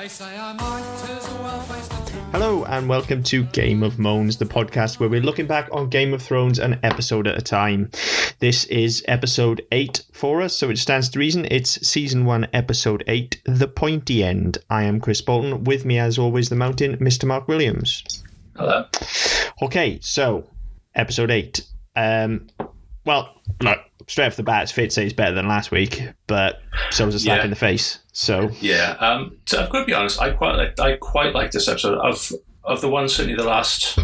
They say I might as well face the truth. Hello and welcome to Game of Moans, the podcast where we're looking back on Game of Thrones an episode at a time. This is episode 8 for us, so it stands to reason it's season 1, episode 8, The Pointy End. I am Chris Bolton. With me, as always, the Mountain, Mr. Mark Williams. Hello. Okay, so episode 8. Well, look, straight off the bat, it's fair to say it's better than last week, but so was a slap in the face. So so I've got to be honest. I quite like this episode of the ones, certainly the last.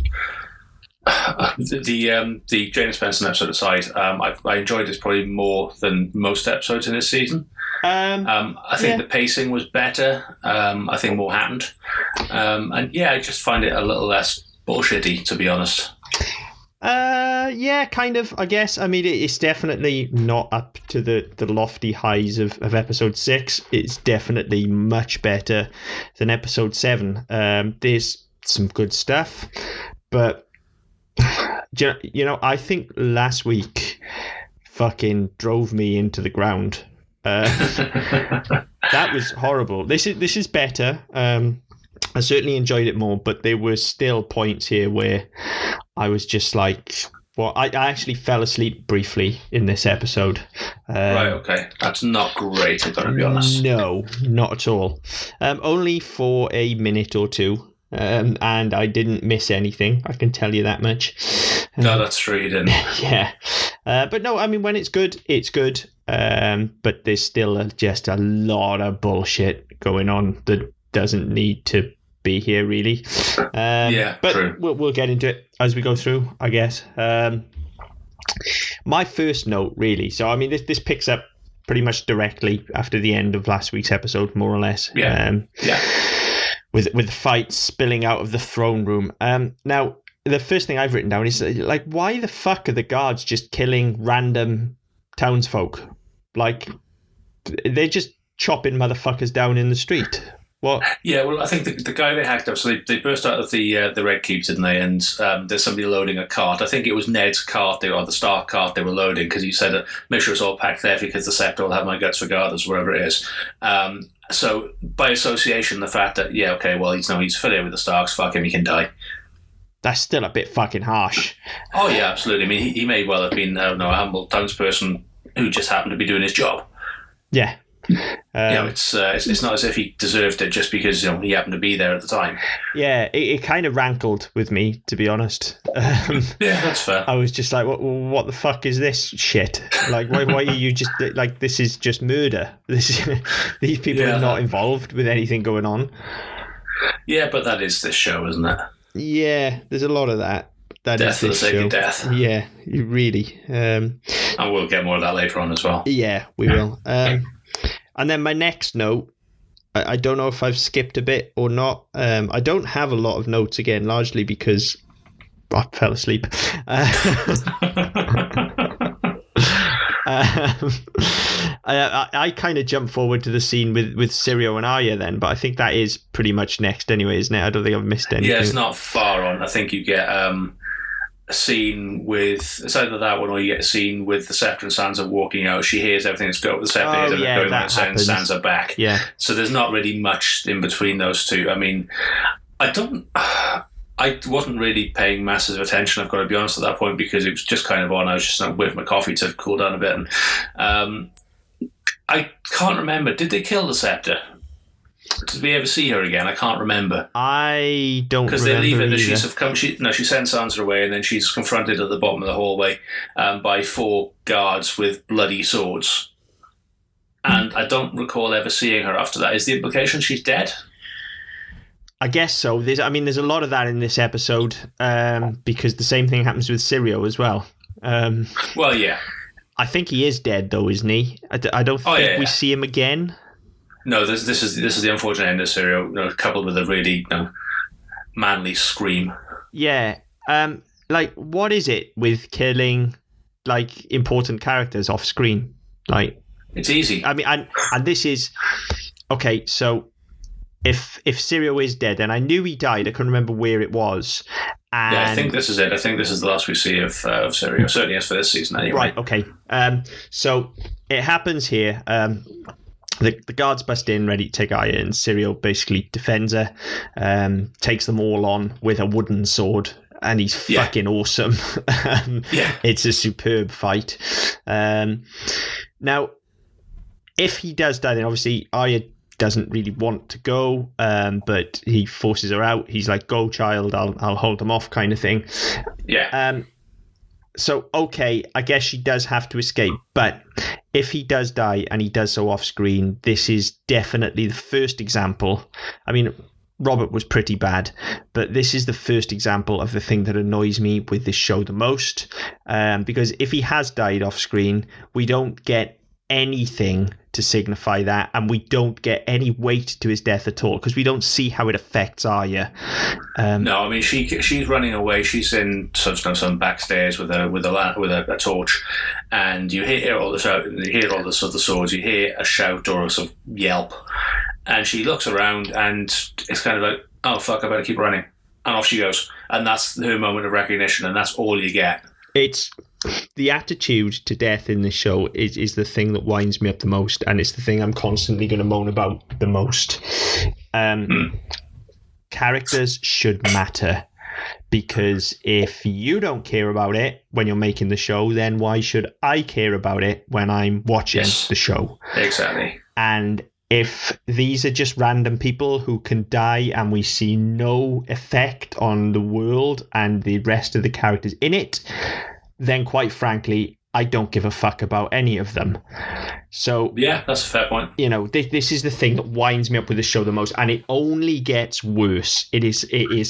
The Jane Spencer episode aside, I enjoyed this probably more than most episodes in this season. I think the pacing was better. I think more happened, I just find it a little less bullshitty, to be honest. Kind of, I guess. I mean, it's definitely not up to the lofty highs of episode 6. It's definitely much better than episode 7. There's some good stuff, but you know, I think last week fucking drove me into the ground. That was horrible. This is better. I certainly enjoyed it more, but there were still points here where I was just like, well, I actually fell asleep briefly in this episode. Right, okay. That's not great, I've got to be honest. No, not at all. Only for a minute or two. And I didn't miss anything, I can tell you that much. No, that's true, you didn't. Yeah. But no, I mean, when it's good, it's good. But there's still just a lot of bullshit going on that doesn't need to be here, really. But true. We'll get into it as we go through, I guess. My first note, really. So, I mean, this picks up pretty much directly after the end of last week's episode, more or less. With the fight spilling out of the throne room. Now, the first thing I've written down is, like, why the fuck are the guards just killing random townsfolk? Like, they're just chopping motherfuckers down in the street. What? Yeah, well, I think the guy they hacked up, so they burst out of the Red Keep, didn't they? And there's somebody loading a cart. I think it was Ned's cart, or the Stark cart they were loading, because he said, make sure it's all packed there because the Scepter will have my guts regardless, wherever it is. So, by association, the fact that, he's familiar with the Starks, fuck him, he can die. That's still a bit fucking harsh. Oh, yeah, absolutely. I mean, he may well have been, a humble townsperson who just happened to be doing his job. Yeah. It's not as if he deserved it just because he happened to be there at the time. Yeah, it kind of rankled with me, to be honest. Yeah, that's fair. I was just like, what the fuck is this shit? Like, why are you just like, this is just murder? These people are not involved with anything going on. Yeah, but that is this show, isn't it? Yeah, there's a lot of that. Death for the sake of death. Yeah, really. And we'll get more of that later on as well. Yeah, we will. And then my next note, I don't know if I've skipped a bit or not. I don't have a lot of notes, again, largely because I fell asleep. I kind of jumped forward to the scene with Syrio and Arya then, but I think that is pretty much next anyway, isn't it? I don't think I've missed anything. Yeah, it's not far on. I think you get a scene with, it's either that one or you get a scene with the Scepter and Sansa walking out. She hears everything that's going, the Scepter hears everything going on, and Sansa back. Yeah. So there's not really much in between those two. I mean, I wasn't really paying massive attention, I've got to be honest, at that point, because it was just kind of on. I was just with my coffee to cool down a bit. And I can't remember. Did they kill the Scepter? Did we ever see her again? I can't remember. I don't remember. Because they leave her. She sends Sansa away, and then she's confronted at the bottom of the hallway by 4 guards with bloody swords. And I don't recall ever seeing her after that. Is the implication she's dead? I guess so. There's a lot of that in this episode, because the same thing happens with Syrio as well. Well, yeah. I think he is dead, though, isn't he? I don't think we see him again. No, this is the unfortunate end of Syrio, coupled with a really manly scream. Yeah. Like, what is it with killing, like, important characters off screen? Like, it's easy. I mean, and this is okay. So, if Syrio is dead, and I knew he died, I couldn't remember where it was. And I think this is it. I think this is the last we see of Syrio. Certainly as for this season, anyway. Right. Okay. So it happens here. the guards bust in, ready to take Arya, and Syrio basically defends her, takes them all on with a wooden sword, and he's fucking awesome. It's a superb fight. Now, if he does die, then obviously Arya doesn't really want to go, but he forces her out. He's like, "Go, child, I'll hold them off," kind of thing. So, okay, I guess she does have to escape, but if he does die and he does so off screen, this is definitely the first example. I mean, Robert was pretty bad, but this is the first example of the thing that annoys me with this show the most, because if he has died off screen, we don't get anything to signify that, and we don't get any weight to his death at all, because we don't see how it affects Arya. No, I mean she's running away. She's in some backstairs with a torch, and you hear all the shout, you hear all the swords, you hear a shout or a sort of yelp, and she looks around, and it's kind of like, oh fuck, I better keep running, and off she goes, and that's her moment of recognition, and that's all you get. It's the attitude to death in this show is the thing that winds me up the most, and it's the thing I'm constantly going to moan about the most. Characters should matter, because if you don't care about it when you're making the show, then why should I care about it when I'm watching the show? Exactly. And if these are just random people who can die and we see no effect on the world and the rest of the characters in it, then quite frankly, I don't give a fuck about any of them. So yeah, that's a fair point. You know, this is the thing that winds me up with the show the most, and it only gets worse. It is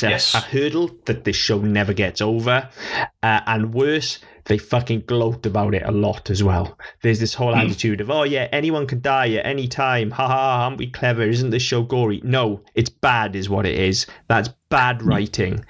a hurdle that this show never gets over, and worse, they fucking gloat about it a lot as well. There's this whole attitude of, oh yeah, anyone can die at any time. Ha ha, aren't we clever? Isn't this show gory? No, it's bad is what it is. That's bad writing.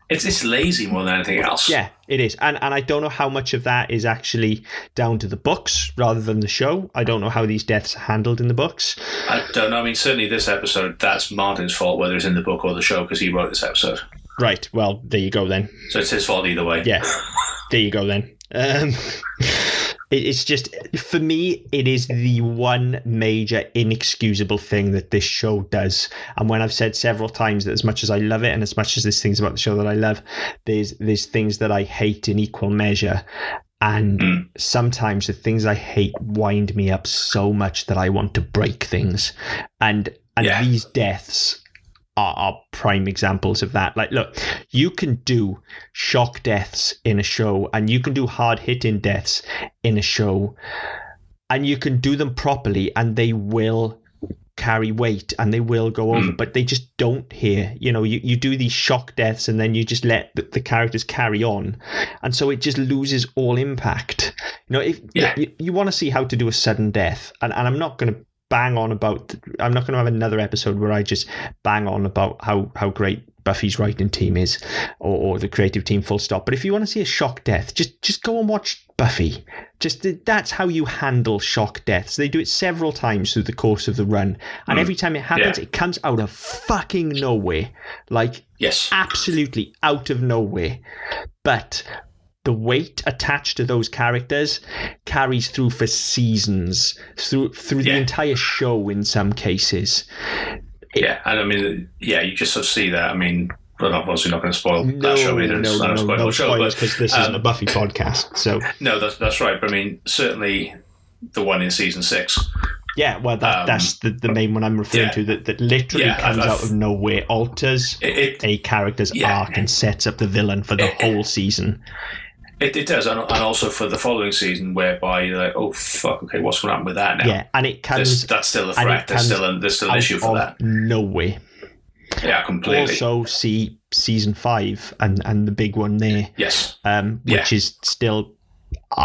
It's lazy more than anything else. Yeah, it is. And I don't know how much of that is actually down to the books rather than the show. I don't know how these deaths are handled in the books. I don't know. I mean, certainly this episode, that's Martin's fault, whether it's in the book or the show, because he wrote this episode. Right. Well, there you go then. So it's his fault either way. Yeah. There you go then. It's just, for me, it is the one major inexcusable thing that this show does. And when I've said several times that as much as I love it and as much as there's things about the show that I love, there's things that I hate in equal measure. And sometimes the things I hate wind me up so much that I want to break things. And these deaths are prime examples of that. Like, look, you can do shock deaths in a show, and you can do hard-hitting deaths in a show, and you can do them properly, and they will carry weight, and they will go over, but they just don't here. You know, you do these shock deaths, and then you just let the characters carry on, and so it just loses all impact. You know, if you want to see how to do a sudden death, and I'm not going to bang on about, I'm not going to have another episode where I just bang on about how great Buffy's writing team is, or the creative team, full stop. But if you want to see a shock death, just go and watch Buffy. That's how you handle shock deaths. They do it several times through the course of the run, and every time it happens, it comes out of fucking nowhere, like absolutely out of nowhere. But the weight attached to those characters carries through for seasons, through the entire show in some cases. And I mean, you just sort of see that. I mean, we're obviously not going to spoil that show either. No spoilers, because this isn't a Buffy podcast. So no, that's right. But I mean, certainly the one in season 6. Yeah, well, that's the main one I'm referring to, that literally comes out of nowhere, alters a character's arc, and sets up the villain for the whole season. It does, and also for the following season, whereby you're like, oh fuck, okay, what's going to happen with that now? Yeah, and it comes. That's still a threat. There's still an issue for that. Nowhere. Yeah, completely. Also, see season 5 and the big one there. Yes. Which is still,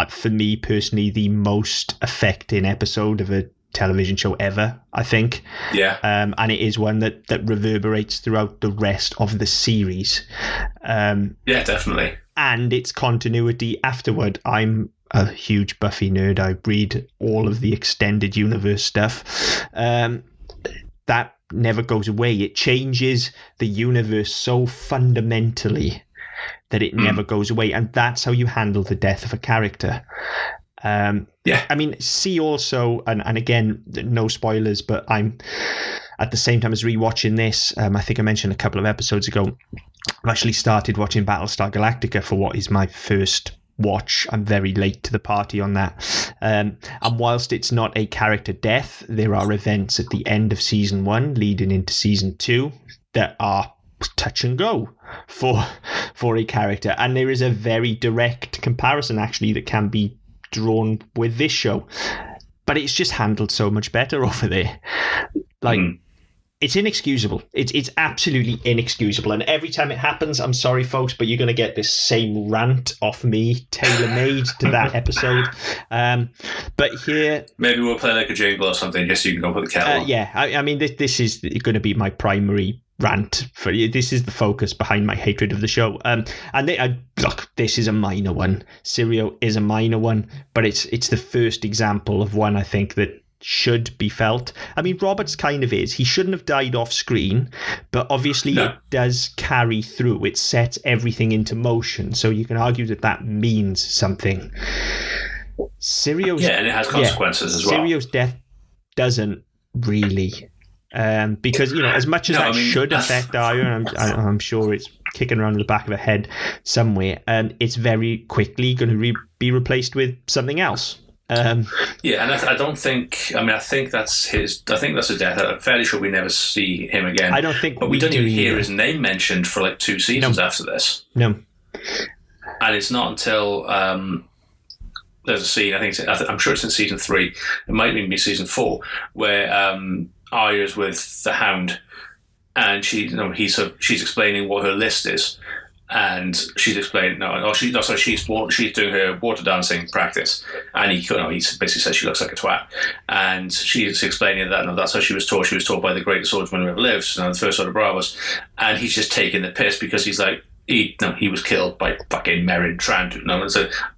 for me personally, the most affecting episode of a television show ever, I think. Yeah. And it is one that reverberates throughout the rest of the series. Yeah, definitely. And its continuity afterward. I'm a huge Buffy nerd. I read all of the extended universe stuff. That never goes away. It changes the universe so fundamentally that it never goes away. And that's how you handle the death of a character. I mean, see also, and again, no spoilers, but I'm at the same time as rewatching this. I think I mentioned a couple of episodes ago, I've actually started watching Battlestar Galactica for what is my first watch. I'm very late to the party on that. And whilst it's not a character death, there are events at the end of season 1 leading into season 2 that are touch and go for a character, and there is a very direct comparison actually that can be drawn with this show, but it's just handled so much better over there. It's inexcusable. It's absolutely inexcusable. And every time it happens, I'm sorry, folks, but you're going to get this same rant off me, tailor-made to that episode. But here... Maybe we'll play like a jingle or something just so you can go put the kettle on. Yeah, I mean, this is going to be my primary rant for you. This is the focus behind my hatred of the show. Look, this is a minor one. Sirio is a minor one, but it's the first example of one I think that should be felt. I mean, Roberts kind of is. He shouldn't have died off screen, but obviously it does carry through. It sets everything into motion, so you can argue that means something. Sirio's... Yeah, and it has consequences as well. Sirio's death doesn't really... because, as much as should affect Arya, I'm sure it's kicking around in the back of her head somewhere, it's very quickly going to be replaced with something else. And I don't think. I think that's his. I think that's his death. I'm fairly sure we never see him again. I don't think, but we don't even hear his name mentioned for like 2 seasons after this. No, and it's not until there's a scene. I'm sure it's in season 3. It might even be season 4 where Arya's with the Hound, and she's explaining what her list is. And she's explaining, she's doing her water dancing practice, and he basically says she looks like a twat, and she's explaining that that's how she was taught. She was taught by the greatest swordsman who ever lived, the first Sword of Bravos, and he's just taking the piss because he's like, he was killed by fucking Meryn Trant,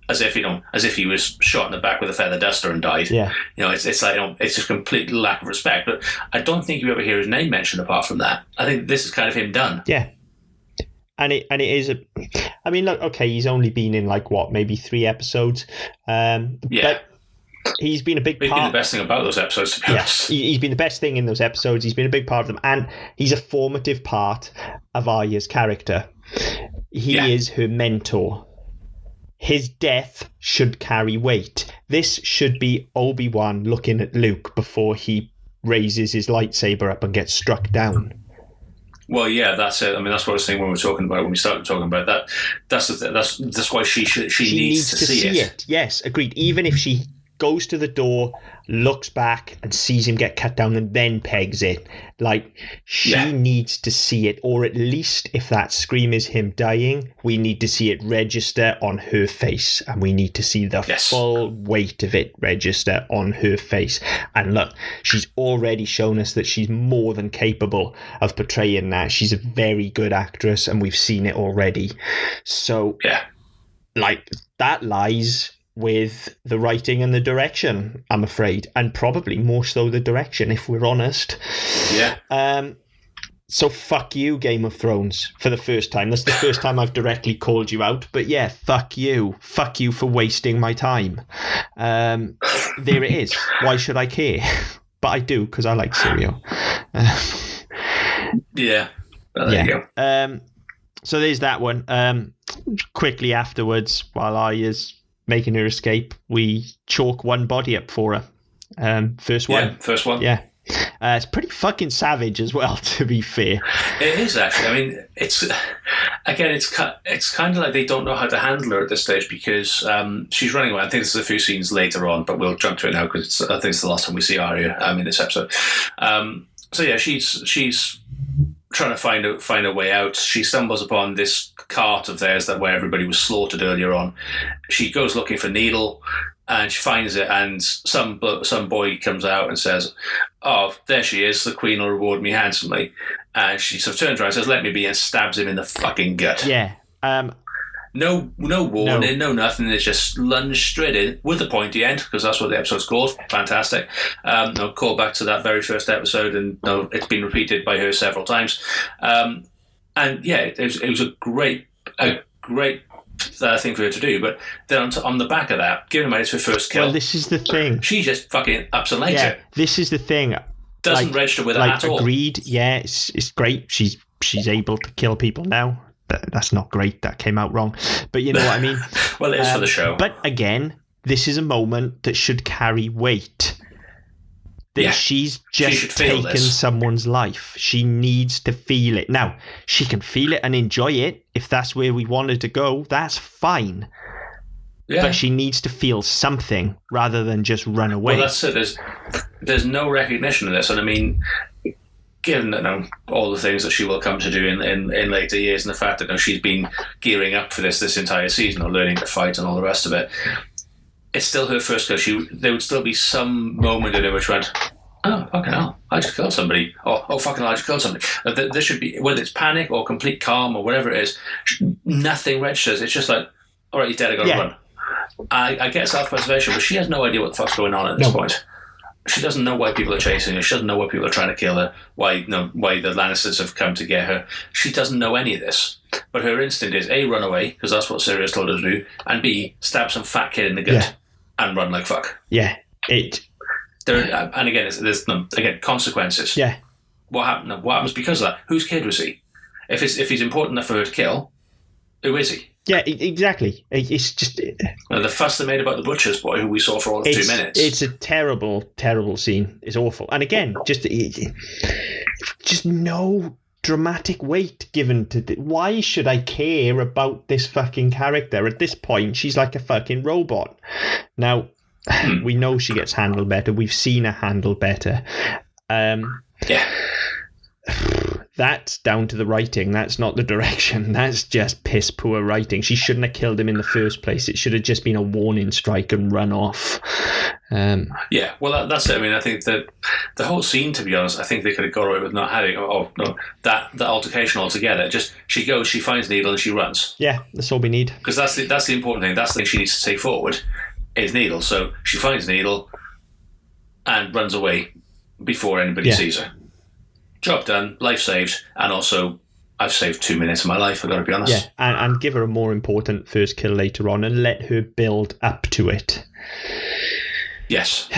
as if he was shot in the back with a feather duster and died. Yeah, it's like it's just complete lack of respect. But I don't think you ever hear his name mentioned apart from that. I think this is kind of him done. Yeah. And it is I mean, look, okay, he's only been in maybe 3 episodes. But he's been a big part. He's been the best thing about those episodes, to be honest. He's been the best thing in those episodes. He's been a big part of them, and he's a formative part of Arya's character. He is her mentor. His death should carry weight. This should be Obi-Wan looking at Luke before he raises his lightsaber up and gets struck down. Well, yeah, that's it. I mean, that's what I was saying when we started talking about that. That's why she needs to see it. Yes, agreed. Even if she goes to the door, looks back and sees him get cut down and then pegs it, she needs to see it, or at least if that scream is him dying, we need to see it register on her face, and we need to see the full weight of it register on her face. And look, she's already shown us that she's more than capable of portraying that. She's a very good actress, and we've seen it already. So that lies with the writing and the direction, I'm afraid, and probably more so the direction, if we're honest. Yeah. So fuck you, Game of Thrones, for the first time. That's the first time I've directly called you out, but yeah, fuck you. Fuck you for wasting my time. There it is. Why should I care? But I do, because I like Sirio. Yeah. Well, there you go. So there's that one. Quickly afterwards, while Arya's making her escape, we chalk one body up for her. First one. Yeah, first one. Yeah. It's pretty fucking savage as well, to be fair. It is, actually. I mean, it's kind of like they don't know how to handle her at this stage because she's running away. I think this is a few scenes later on, but we'll jump to it now because I think it's the last time we see Arya in this episode. So yeah, she's trying to find a way out. She stumbles upon this cart of theirs where everybody was slaughtered earlier on. She goes looking for Needle, and she finds it, and some boy comes out and says, "Oh, there she is. The Queen will reward me handsomely." And she sort of turns around and says, "Let me be," and stabs him in the fucking gut. Yeah. No warning, no nothing. It's just lunged straight in with the pointy end, because that's what the episode's called. Fantastic. No call back to that very first episode, and it's been repeated by her several times. And yeah, it was a great thing for her to do. But then on the back of that, given the it's her first kill. Well, this is the thing. She just fucking ups and later. Yeah, this is the thing. Doesn't register with it at all. Agreed. Yeah, it's great. She's able to kill people now. That's not great. That came out wrong. But you know what I mean? Well, it is for the show. But again, this is a moment that should carry weight. That she's just taken someone's life. She needs to feel it. Now, she can feel it and enjoy it. If that's where we wanted to go, that's fine. Yeah. But she needs to feel something rather than just run away. Well, that's it. There's no recognition of this. And I mean, given that all the things that she will come to do in later years, and the fact that she's been gearing up for this entire season, or learning to fight and all the rest of it, it's still her first kill. There would still be some moment in it which went, oh, fucking hell, I just killed somebody. Oh, fucking hell, I just killed somebody. There should be, whether it's panic or complete calm or whatever it is, nothing registers. It's just like, all right, he's dead, I gotta run. I get self-preservation, but she has no idea what the fuck's going on at this point. She doesn't know why people are chasing her. She doesn't know why people are trying to kill her, why the Lannisters have come to get her. She doesn't know any of this. But her instinct is, A, run away, because that's what Sirius told her to do, and B, stab some fat kid in the gut and run like fuck. Yeah. And again, there's consequences. Yeah. What happens because of that? Whose kid was he? If he's important enough for her to kill, who is he? Yeah, exactly. It's just... the fuss they made about the butcher's boy, who we saw for all of 2 minutes. It's a terrible, terrible scene. It's awful. And again, just no dramatic weight given to... Why should I care about this fucking character? At this point, she's like a fucking robot. Now, we know she gets handled better. We've seen her handled better. That's down to the writing. That's not the direction. That's just piss poor writing. She shouldn't have killed him in the first place. It should have just been a warning strike and run off. That's it. I mean, I think that the whole scene, to be honest, I think they could have got away with not having that altercation altogether. Just she goes, she finds Needle, and she runs. Yeah, that's all we need. Because that's the important thing. That's the thing she needs to take forward is Needle. So she finds Needle and runs away before anybody sees her. Job done, life saved, and also I've saved 2 minutes of my life, I've got to be honest. Yeah, and give her a more important first kill later on and let her build up to it. Yes.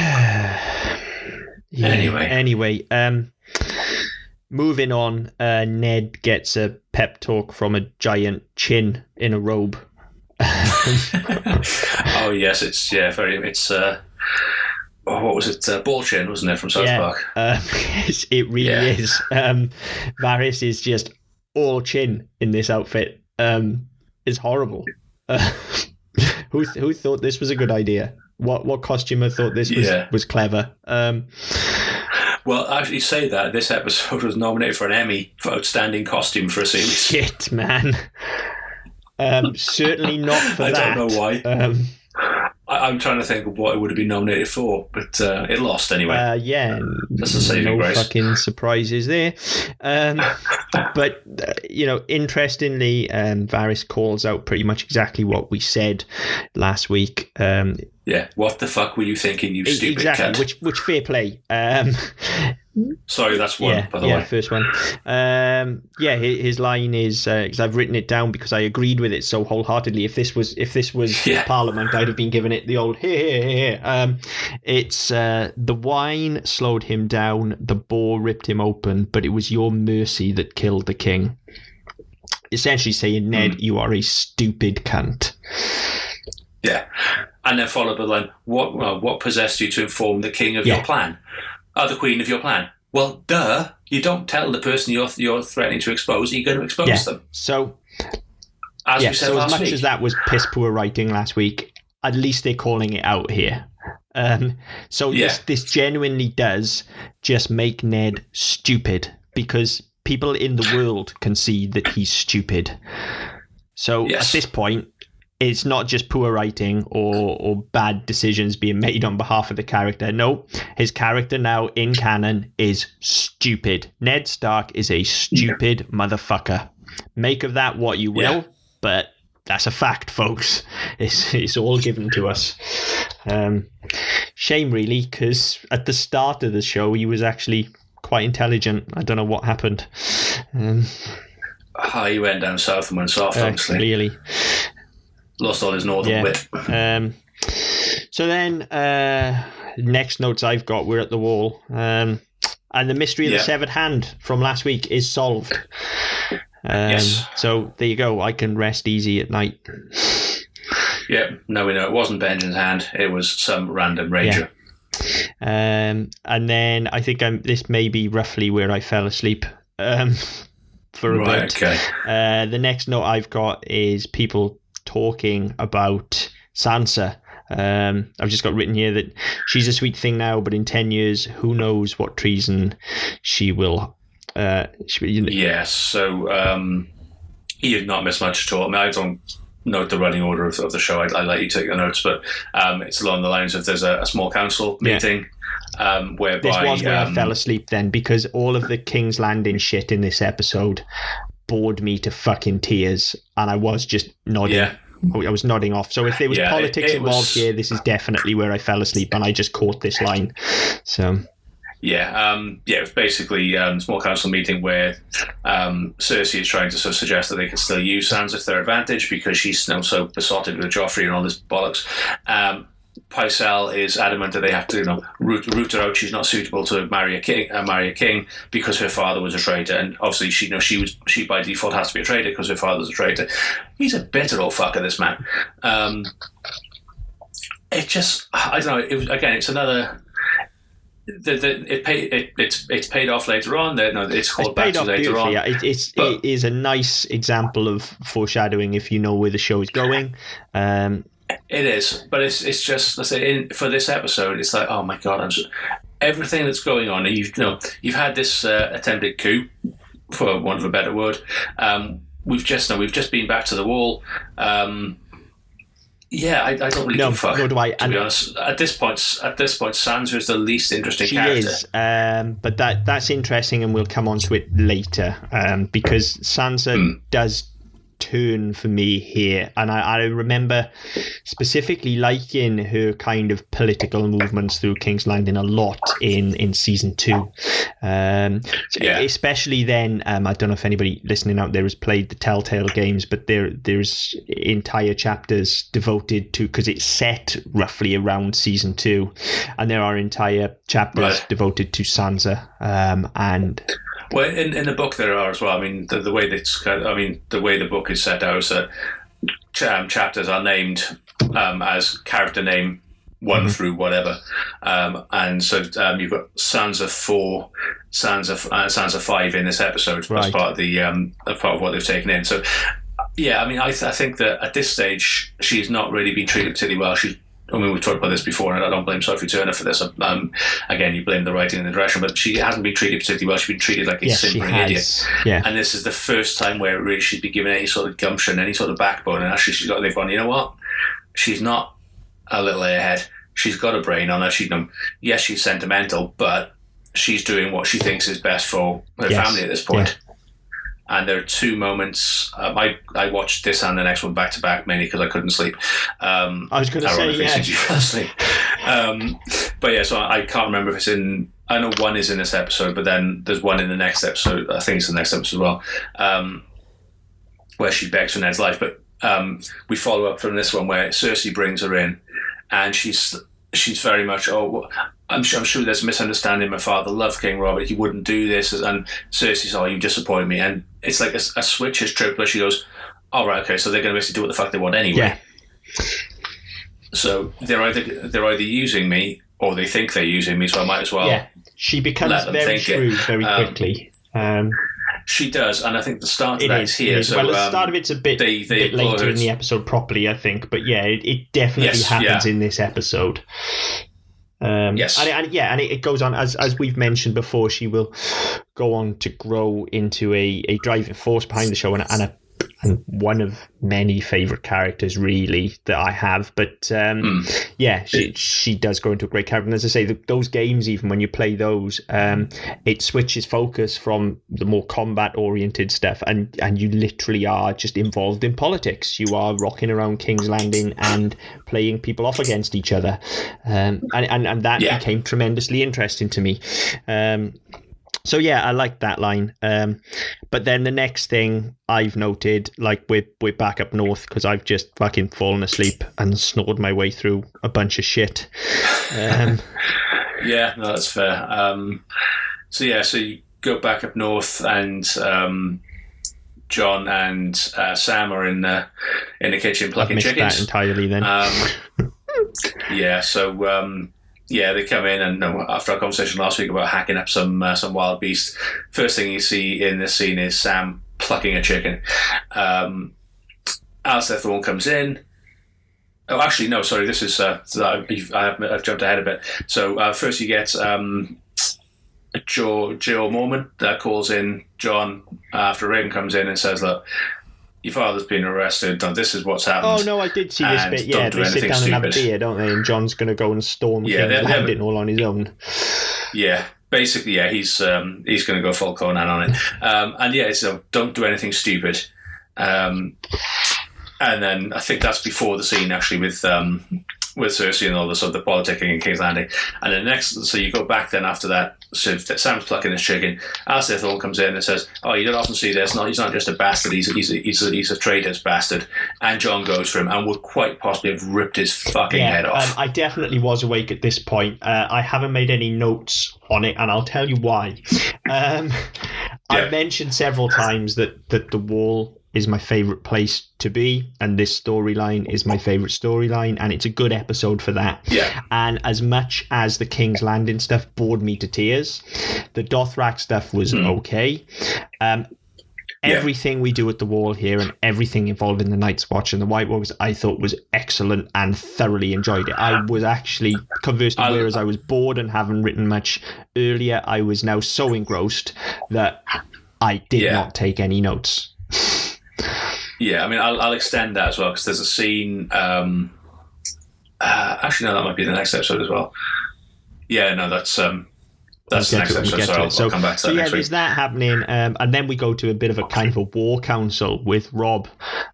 Anyway, moving on, Ned gets a pep talk from a giant chin in a robe. Oh yes, it's what was it? Ball chin, wasn't it, from South Park? It really is. Varys is just all chin in this outfit. It's horrible. Who thought this was a good idea? What costumer thought this was clever? Well, actually, say that this episode was nominated for an Emmy for outstanding costume for a series. Shit, man. Certainly not for that. I don't know why. I'm trying to think of what it would have been nominated for, but it lost anyway. That's a saving grace. Fucking surprises there. But interestingly, Varys calls out pretty much exactly what we said last week. What the fuck were you thinking, you stupid exactly, cunt? Which fair play. Sorry, that's one, by the way. Yeah, first one. His line is, because I've written it down because I agreed with it so wholeheartedly. If this was Parliament, I'd have been giving it the old here. It's, the wine slowed him down, the boar ripped him open, but it was your mercy that killed the king. Essentially saying, Ned, you are a stupid cunt. Yeah. And then followed by the line, what possessed you to inform the king of your plan? The queen of your plan. Well, duh. You don't tell the person you're threatening to expose, you're going to expose them. So, as we said last as much week. as that was piss poor writing last week, at least they're calling it out here. This genuinely does just make Ned stupid, because people in the world can see that he's stupid. So at this point, it's not just poor writing or bad decisions being made on behalf of the character. No, his character now in canon is stupid. Ned Stark is a stupid motherfucker. Make of that what you will, but that's a fact, folks. It's all given to us. Shame, really, because at the start of the show, he was actually quite intelligent. I don't know what happened. He went down south and went soft, honestly. Clearly. lost all his northern wit. So then, next notes I've got, we're at the wall. And the mystery of the severed hand from last week is solved. Yes. So there you go. I can rest easy at night. Yeah, no, we know it wasn't Benjamin's hand. It was some random ranger. And then I think this may be roughly where I fell asleep for a bit. Okay. The next note I've got is people talking about Sansa. I've just got written here that she's a sweet thing now, but in 10 years, who knows what treason she will. Yes, so you did not miss much at all. I mean, I don't note the running order of the show. I let you take the notes, but it's along the lines of there's a small council meeting whereby... This was where I fell asleep then, because all of the King's Landing shit in this episode bored me to fucking tears, and I was just nodding. Yeah. I was nodding off. So if there was politics involved here, this is definitely where I fell asleep, and I just caught this line. So... it was basically a small council meeting where Cersei is trying to sort of suggest that they can still use Sansa to their advantage because she's now so besotted with Joffrey and all this bollocks. Pycelle is adamant that they have to, root her out. She's not suitable to marry a king because her father was a traitor, and obviously she by default has to be a traitor because her father's a traitor. He's a bitter old fucker, this man. It just, I don't know. It was, again, it's another. It's paid off later on. It's called back to later on. Yeah, it is a nice example of foreshadowing if you know where the show is going. It is, but it's just, let's say, for this episode, it's like, oh my god, everything that's going on. And you've had this attempted coup, for want of a better word. We've just been back to the wall. I don't really give a fuck. Nor do I. To be honest, at this point, Sansa is the least interesting She character. is, but that's interesting, and we'll come on to it later, because Sansa does turn for me here, and I remember specifically liking her kind of political movements through King's Landing a lot in season 2, especially then. I don't know if anybody listening out there has played the Telltale games, but there's entire chapters devoted to, because it's set roughly around season 2, and there are entire chapters devoted to Sansa, and well, in the book there are as well. I mean, the way the way the book is set out is that chapters are named as character name 1 through whatever, and so you've got Sansa 4, Sansa 5 in this episode as part of what they've taken in. So I think that at this stage she's not really been treated particularly well. We've talked about this before, and I don't blame Sophie Turner for this. Again, you blame the writing and the direction, but she hasn't been treated particularly well. She's been treated like a simpering idiot. Yeah. And this is the first time where really she's been given any sort of gumption, any sort of backbone, and actually she's got to live on. You know what? She's not a little airhead. She's got a brain on her. Yes, she's sentimental, but she's doing what she thinks is best for her family at this point. Yeah. And there are 2 moments. I watched this and the next one back to back, mainly because I couldn't sleep. I was going to say, since you fell asleep. So I can't remember if it's in. I know one is in this episode, but then there's one in the next episode. I think it's the next episode as well, where she begs for Ned's life. But we follow up from this one where Cersei brings her in, and she's very much, I'm sure there's a misunderstanding. My father loved King Robert. He wouldn't do this. And Cersei's, you disappoint me. And it's like a switch has tripped where she goes, all right, okay, so they're going to basically do what the fuck they want anyway. Yeah. So they're either using me or they think they're using me, so I might as well. Yeah, she becomes very shrewd very quickly. She does, and I think the start of that is here. So, the start of it's a bit later in the episode properly, I think. But yeah, it definitely happens in this episode. Yes, and it goes on as we've mentioned before. She will go on to grow into a driving force behind the show, and one of many favourite characters really that I have. But she does grow into a great character. And as I say, those games, even when you play those, it switches focus from the more combat oriented stuff, and you literally are just involved in politics. You are rocking around King's Landing and playing people off against each other, and that became tremendously interesting to me. So yeah, I like that line. But then the next thing I've noted, like we're back up north because I've just fucking fallen asleep and snored my way through a bunch of shit. Yeah, no, that's fair. So you go back up north, and John and Sam are in the kitchen plucking I've missed chickens. that entirely then. Yeah, so they come in, and after our conversation last week about hacking up some wild beast, first thing you see in this scene is Sam plucking a chicken. Alistair Thorne comes in. Oh, actually, no, sorry, this is... I've jumped ahead a bit. So first you get Joe Mormon that calls in John after Reagan comes in and says, look, your father's been arrested. This is what's happened. Oh, no, I did see this bit. Yeah, they sit down and have a beer, don't they? And John's going to go and storm King's Landing all on his own. Yeah, basically, yeah, he's going to go full Conan on it. And yeah, so don't do anything stupid. And then I think that's before the scene, actually, with Cersei and all the sort of the politicking in King's Landing. And then so you go back then after that, so Sam's plucking his chicken. Alistair Thorne comes in and says, oh, you don't often see this. No, he's not just a bastard, he's a traitor's bastard. And John goes for him and would quite possibly have ripped his fucking head off. I definitely was awake at this point. I haven't made any notes on it, and I'll tell you why. I've mentioned several times that the Wall is my favourite place to be, and this storyline is my favourite storyline, and it's a good episode for that. Yeah. And as much as the King's Landing stuff bored me to tears, the Dothrak stuff was okay. Everything we do at the Wall here and everything involved in the Night's Watch and the White Walkers, I thought was excellent and thoroughly enjoyed it. I was actually, conversely, whereas I was bored and haven't written much earlier, I was now so engrossed that I did not take any notes. Yeah, I mean, I'll extend that as well, because there's a scene... actually, no, that might be the next episode as well. Yeah, no, that's the next episode, so I'll come back to that next week. There's that happening, and then we go to a bit of a kind of a war council with Robb.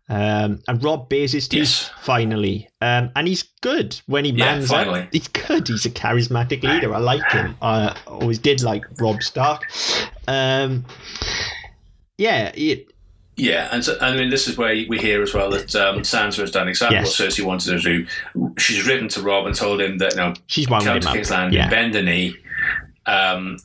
And Robb bears his teeth, finally. And he's good when he mans up. He's good. He's a charismatic leader. I like him. I always did like Robb Stark. Yeah, and so, I mean, this is where we hear as well that Sansa has done exactly what Cersei wanted her to do. She's written to Robb and told him that she's come to King's Landing, bend the knee, and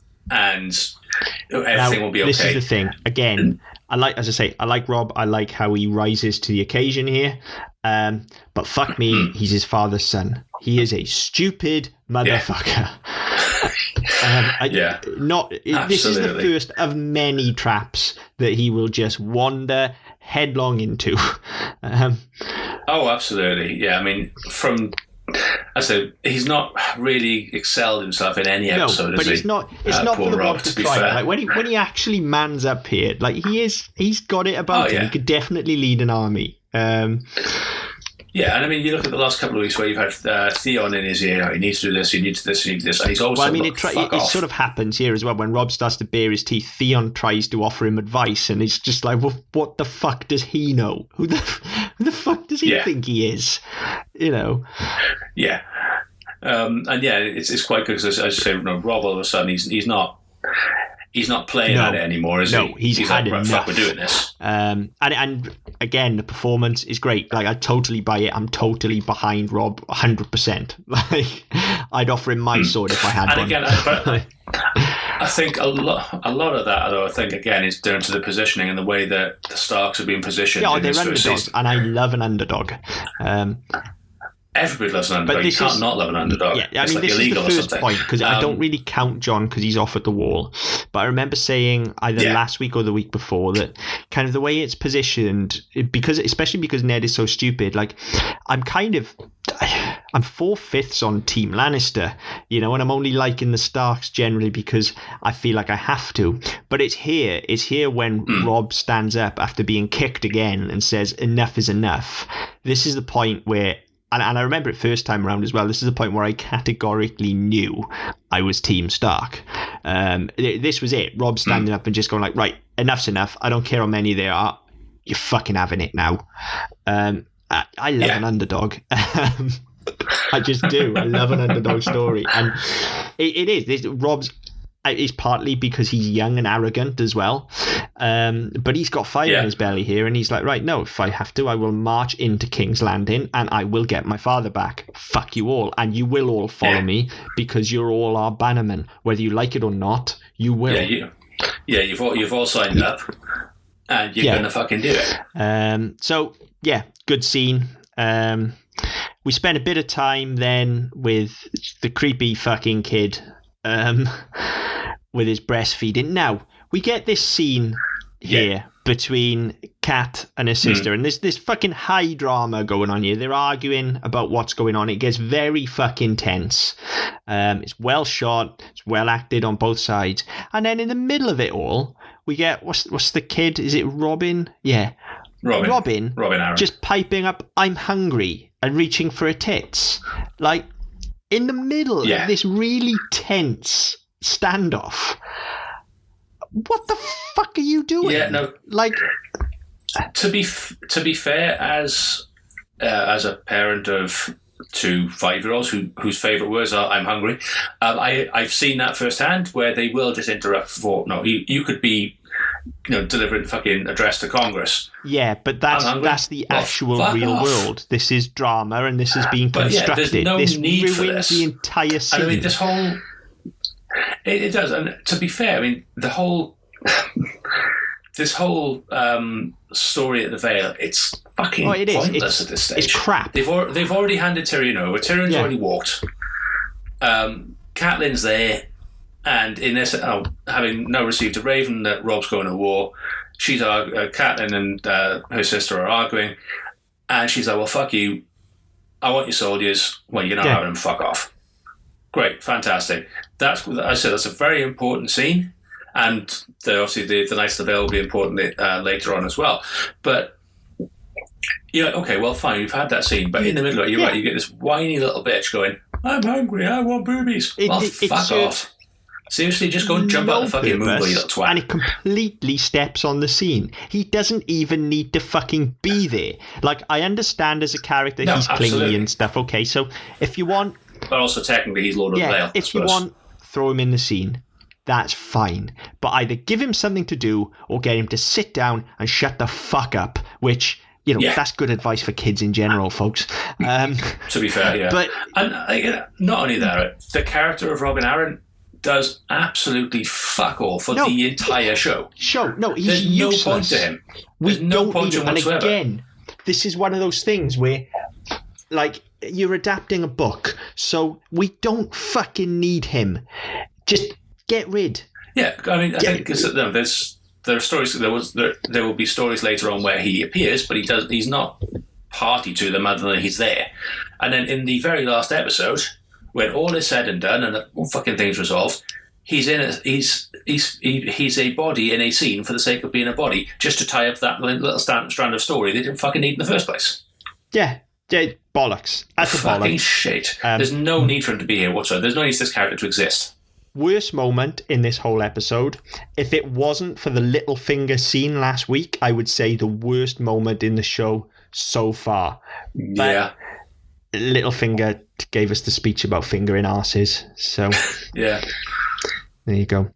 everything will be okay. This is the thing. Again, I like Robb. I like how he rises to the occasion here. But fuck me, he's his father's son. He is a stupid motherfucker. This is the first of many traps that he will just wander headlong into. Oh, absolutely. Yeah, I mean, he's not really excelled himself in any episode. No, but it's not for the Robb to try. Like when he actually mans up here, like he's got it about him. He could definitely lead an army. Yeah, and I mean, you look at the last couple of weeks where you've had Theon in his ear. He needs to do this, he needs this, he needs this, and he's also. Well, I mean, it sort of happens here as well. When Robb starts to bare his teeth, Theon tries to offer him advice, and it's just like, well, what the fuck does he know? Who the fuck does he think he is? You know. Yeah, and it's quite good because, as you say, Robb all of a sudden he's not playing at it anymore, is he? No, he's had like, enough. Fuck, we're doing this. And again, the performance is great. Like, I totally buy it. I'm totally behind Robb 100%. Like, I'd offer him my sword if I had one. Again, I think a lot of that, though, I think, again, is down to the positioning and the way that the Starks have been positioned. Yeah, they're underdogs, and I love an underdog. Everybody loves an underdog. You can't not love an underdog. Yeah, I mean, this is the first point, because I don't really count John because he's off at the Wall. But I remember saying either last week or the week before that kind of the way it's positioned, especially because Ned is so stupid, like I'm 4/5 on Team Lannister, and I'm only liking the Starks generally because I feel like I have to. But it's here when Robb stands up after being kicked again and says, enough is enough. This is the point where, and I remember it first time around as well, this is the point where I categorically knew I was Team Stark. This was it. Robb standing up and just going like, right, enough's enough. I don't care how many there are. You're fucking having it now. I love an underdog. I just do. I love an underdog story. And it is. Robb's it's partly because he's young and arrogant as well. But he's got fire in his belly here, and he's like, right, no, if I have to, I will march into King's Landing and I will get my father back. Fuck you all, and you will all follow me because you're all our bannermen. Whether you like it or not, you will. You've all signed up, and you're gonna fucking do it. So yeah, good scene. We spent a bit of time then with the creepy fucking kid with his breastfeeding. Now, we get this scene here between Kat and her sister, and there's this fucking high drama going on here. They're arguing about what's going on. It gets very fucking tense. It's well shot. It's well acted on both sides. And then in the middle of it all, we get, what's the kid? Is it Robin? Yeah. Robin Aaron. Just piping up, I'm hungry, and reaching for her tits. Like, in the middle of this really tense standoff. What the fuck are you doing? Yeah, no. Like, to be fair, as a parent of 2 5-year-olds whose favourite words are "I'm hungry," I've seen that firsthand, where they will just interrupt for you could be, delivering fucking address to Congress. Yeah, but that's the actual real world. This is drama, and this is being constructed. There's no this need ruins for this. The entire scene. And I mean, this whole it does. And to be fair, I mean, the whole this whole story at the Vale, it's fucking pointless at this stage. It's crap. They've already handed Tyrion over. Tyrion's already walked. Catelyn's there. And in this, having now received a raven that Rob's going to war, she's Catelyn and her sister are arguing, and she's like, "Well, fuck you! I want your soldiers. Well, you're not having them. Fuck off." Great, fantastic. That's a very important scene, and obviously the Knights of the Vale will be important later on as well. But you're like, okay, well, fine, we've had that scene, but in the middle of it, you're right. You get this whiny little bitch going, "I'm hungry. I want boobies." Fuck off. Seriously, just go and jump out the fucking moon, you little twat. And it completely steps on the scene. He doesn't even need to fucking be there. Like, I understand as a character he's clingy and stuff. Okay, so if you want... But also technically he's Lord of the Vale. If you want, throw him in the scene. That's fine. But either give him something to do or get him to sit down and shut the fuck up, which... that's good advice for kids in general, folks. To be fair, yeah. But not only that, the character of Robin Aaron does absolutely fuck all for the entire show. No, he's There's useless. no point to him. There's no point to him whatsoever. And again, this is one of those things where, like, you're adapting a book, so we don't fucking need him. Just get rid. Yeah, I mean, I think there are stories. There will be stories later on where he appears, but he's not party to them other than he's there. And then in the very last episode, when all is said and done and all fucking things resolved, he's a body in a scene for the sake of being a body, just to tie up that little strand of story they didn't fucking need in the first place. Yeah, bollocks. That's a fucking bollocks. Shit. There's no need for him to be here whatsoever. There's no need for this character to exist. Worst moment in this whole episode, if it wasn't for the Littlefinger scene last week, I would say the worst moment in the show so far. But Littlefinger gave us the speech about fingering arses, so yeah, there you go.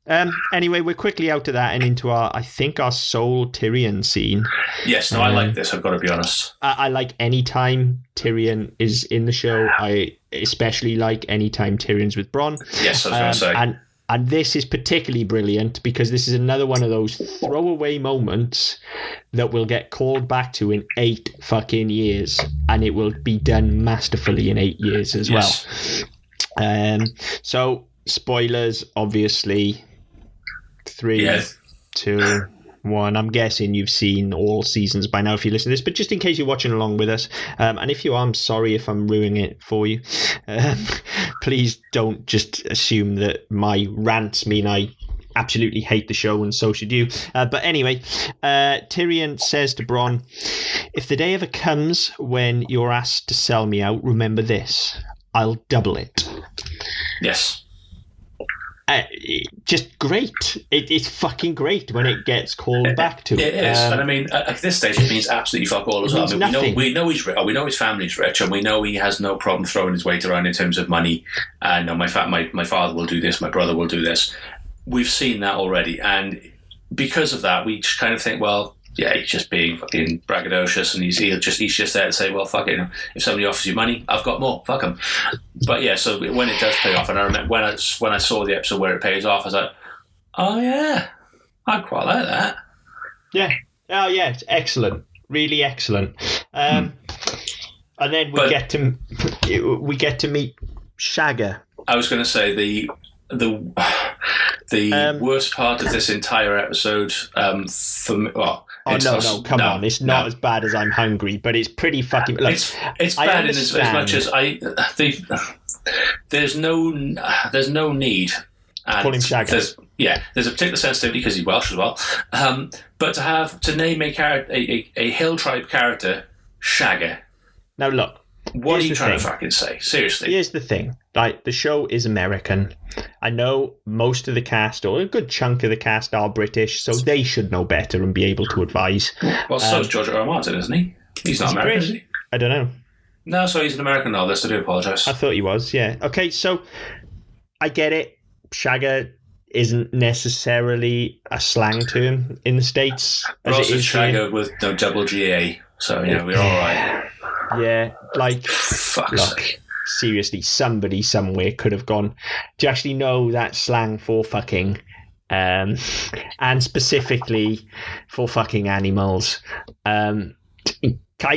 Anyway, we're quickly out of that and into our Soul Tyrion scene. Yes, no, I like this, I've got to be honest. I like any time Tyrion is in the show. I especially like any time Tyrion's with Bronn. Yes, I was going to say. And this is particularly brilliant because this is another one of those throwaway moments that will get called back to in 8 fucking years, and it will be done masterfully in 8 years as well. So, spoilers, obviously. 3, 2, 1. I'm guessing you've seen all seasons by now if you listen to this, but just in case you're watching along with us, and if you are, I'm sorry if I'm ruining it for you. Please don't just assume that my rants mean I absolutely hate the show, and so should you. But anyway, Tyrion says to Bronn, "If the day ever comes when you're asked to sell me out, remember this, I'll double it." Yes. Just great. It's fucking great when it gets called back to. It is, and I mean, at this stage, it means absolutely fuck all as well. I mean, we know he's rich, we know his family's rich, and we know he has no problem throwing his weight around in terms of money. And my father will do this, my brother will do this. we've seen that already, and because of that, we just kind of think, well, yeah, he's just being fucking braggadocious, and he's just there to say, well, fuck it. If somebody offers you money, I've got more. Fuck him. But yeah, so when it does pay off, and I remember when I saw the episode where it pays off, I was like, oh yeah, I quite like that. Yeah. Oh yeah, it's excellent. Really excellent. And then we get to meet Shagger. I was going to say the worst part of this entire episode for me. Well, come on! It's not as bad as I'm hungry, but it's pretty fucking. Look, it's bad in as much as there's no need. And call him Shagger. There's a particular sensitivity because he's Welsh as well. But to name a hill tribe character Shagger. Now look. What are you trying to fucking say? Seriously. Here's the thing. Like, the show is American. I know most of the cast, or a good chunk of the cast, are British, so they should know better and be able to advise. Well, so's George R. R. Martin, isn't he? He's not American, British. Is he? I don't know. No, so he's an American novelist. I do apologise. I thought he was, yeah. Okay, so I get it. Shagger isn't necessarily a slang term in the States. But also Shagger with no double GA, so, we're all right. Yeah, like, fuck's sake. Seriously, somebody somewhere could have gone, do you actually know that slang for fucking? And specifically for fucking animals. Kind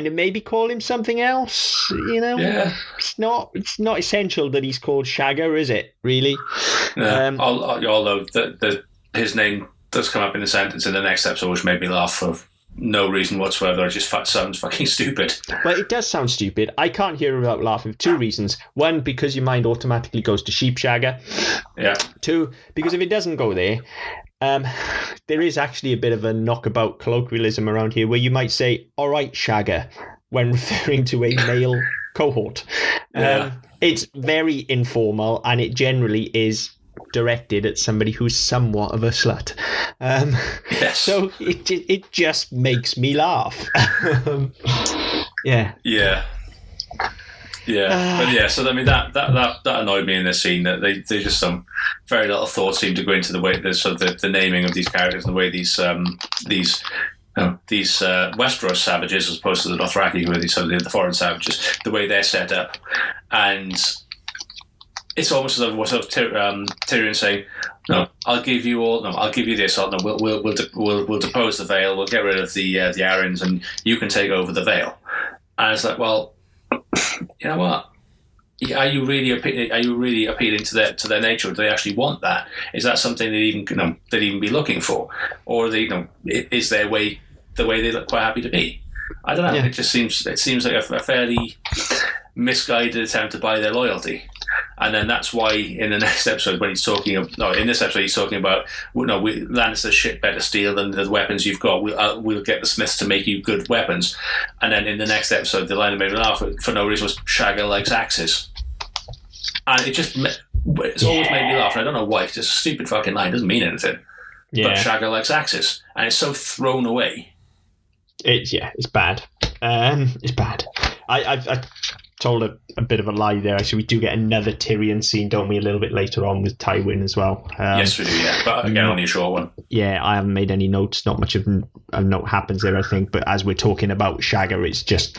of maybe call him something else, Yeah. It's not essential that he's called Shagger, is it, really? Yeah. Although his name does come up in a sentence in the next episode, which made me laugh for no reason whatsoever. It just sounds fucking stupid. Well, it does sound stupid. I can't hear it without laughing for two reasons. One, because your mind automatically goes to sheep shagger. Yeah. Two, because if it doesn't go there, there is actually a bit of a knockabout colloquialism around here where you might say, all right, shagger, when referring to a male cohort. Yeah. It's very informal, and it generally is directed at somebody who's somewhat of a slut. Yes. So it just makes me laugh. Yeah. Yeah. Yeah. But yeah, so I mean that annoyed me in this scene, that they just some very little thought seemed to go into the way the naming of these characters and the way these Westeros savages, as opposed to the Dothraki, who are the foreign savages, the way they're set up. And it's almost as though Tyrion saying, "No, I'll give you all. No, I'll give you this. No, we'll depose the Vale. We'll get rid of the Arryns, and you can take over the Vale." And it's like, well, you know what? Are you really appealing to their nature? Do they actually want that? Is that something they'd even be looking for, or is their way the way they look quite happy to be? I don't know. Yeah. It seems like a fairly misguided attempt to buy their loyalty. And then that's why in the next episode, when he's talking in this episode, he's talking about, Lannister's shit better steel than the weapons you've got. We'll get the Smiths to make you good weapons. And then in the next episode, the line that made me laugh for no reason was, Shagger likes axes. And it's always made me laugh. And I don't know why. It's just a stupid fucking line. It doesn't mean anything. Yeah. But Shagger likes axes. And it's so thrown away. It's bad. It's bad. I told a bit of a lie there. Actually, we do get another Tyrion scene, don't we, a little bit later on with Tywin as well. Yes, we do, yeah. But again, only a short one. Yeah, I haven't made any notes. Not much of a note happens there, I think. But as we're talking about Shagger, it's just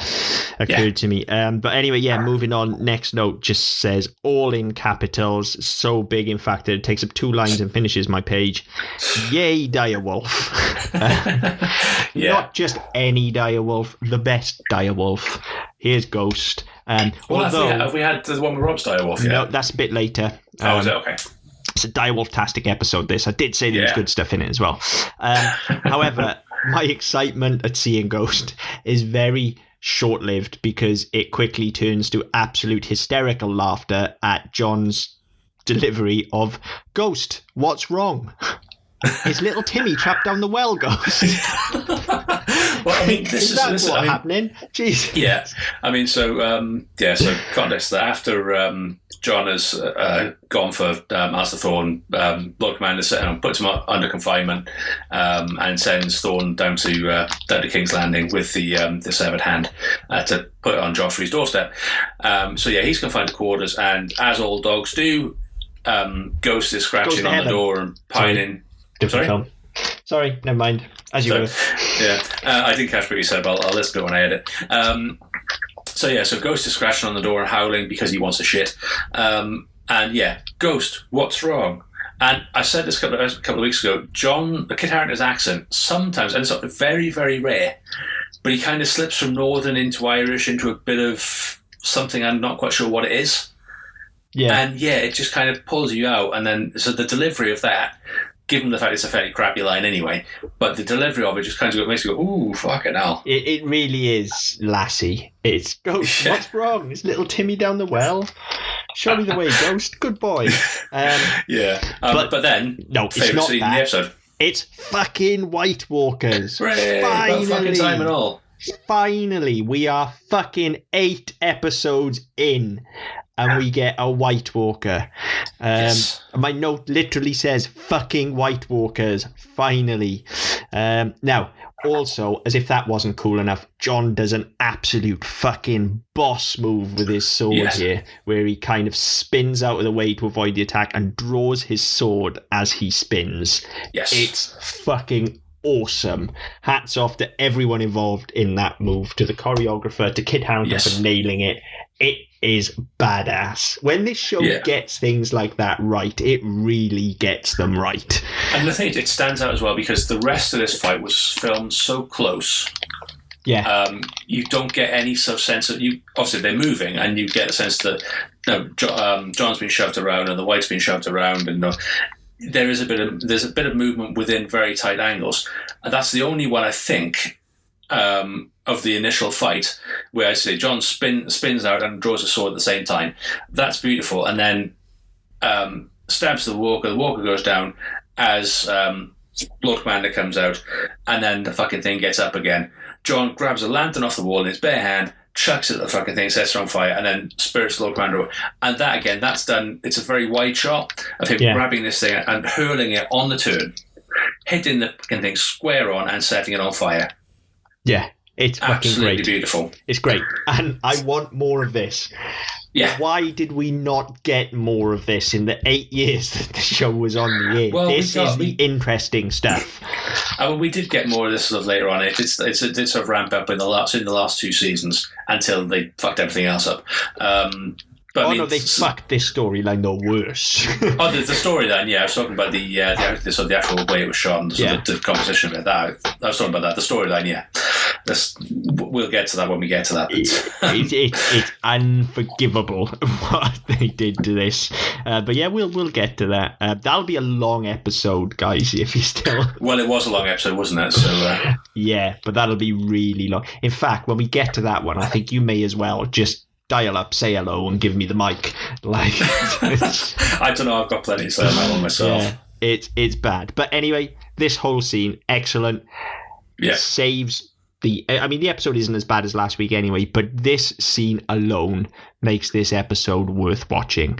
occurred to me. But anyway, moving on. Next note just says, all in capitals. So big, in fact, that it takes up 2 lines and finishes my page. Yay, Direwolf. Not just any Direwolf, the best Direwolf. Here's Ghost. Have we had the one with Rob Direwolf yet? No, that's a bit later. Is it? Okay. It's a Direwolf-tastic episode, this. I did say there was good stuff in it as well. However, my excitement at seeing Ghost is very short-lived because it quickly turns to absolute hysterical laughter at John's delivery of, Ghost, what's wrong? Is little Timmy trapped down the well, Ghost? Well, I mean, this is what's happening. Jeez. Yeah, I mean, so context that after John has gone for Master Thorne, Lord Commander puts him under confinement and sends Thorne down to King's Landing with the severed hand to put it on Joffrey's doorstep. He's confined to quarters, and as all dogs do, Ghost is scratching on the door and pining. Different film. Sorry, never mind. As you were. Yeah, I didn't catch what you said, but I'll listen to it when I edit. So Ghost is scratching on the door and howling because he wants a shit. Ghost, what's wrong? And I said this a couple of weeks ago, John, the Kit Harington's accent, sometimes, and it's very, very rare, but he kind of slips from Northern into Irish into a bit of something I'm not quite sure what it is. Yeah. And it just kind of pulls you out. And then, so the delivery of that, given the fact it's a fairly crappy line anyway, but the delivery of it just kind of makes you go, ooh, fucking hell. It really is Lassie. It's Ghost, what's wrong? Is little Timmy down the well? Show me the way, Ghost. Good boy. But then, no, it's not scene in the episode. It's fucking White Walkers. Finally. Fucking time and all. Finally, we are fucking 8 episodes in. And we get a White Walker. Yes. My note literally says, fucking White Walkers, finally. Now, also, as if that wasn't cool enough, John does an absolute fucking boss move with his sword here, where he kind of spins out of the way to avoid the attack and draws his sword as he spins. Yes. It's fucking awesome. Hats off to everyone involved in that move, to the choreographer, to Kit Harington for nailing it. It is badass. When this show gets things like that right, it really gets them right. And the thing is, it stands out as well because the rest of this fight was filmed so close. Yeah. You don't get any sort of sense of you. Obviously, they're moving, and you get the sense that John's been shoved around and the White's been shoved around, and there's a bit of movement within very tight angles, and that's the only one I think. Of the initial fight, where I say John spins out and draws a sword at the same time. That's beautiful. And then stabs the Walker. The Walker goes down as Lord Commander comes out, and then the fucking thing gets up again. John grabs a lantern off the wall in his bare hand, chucks it at the fucking thing, sets it on fire, and then spirits Lord Commander. And that again, that's done. It's a very wide shot of him grabbing this thing and hurling it on the turn, hitting the fucking thing square on and setting it on fire. Yeah, it's fucking absolutely great. Beautiful. It's great, and I want more of this. Yeah. Why did we not get more of this in the 8 years that the show was on the air? Well, this is the interesting stuff. We did get more of this sort of later on. It did sort of ramp up in the last 2 seasons until they fucked everything else up. But they fucked this storyline though worse. The storyline, yeah. I was talking about the actual way it was shot and the composition of it. I was talking about that. The storyline, yeah. We'll get to that when we get to that. It's unforgivable what they did to this. But yeah, we'll get to that. That'll be a long episode, guys, if you still... Well, it was a long episode, wasn't it? So yeah, but that'll be really long. In fact, when we get to that one, I think you may as well just dial up, say hello, and give me the mic. I don't know. I've got plenty to say on that one myself. Yeah, it's bad, but anyway, this whole scene excellent. Yeah, saves the. I mean, the episode isn't as bad as last week anyway, but this scene alone makes this episode worth watching.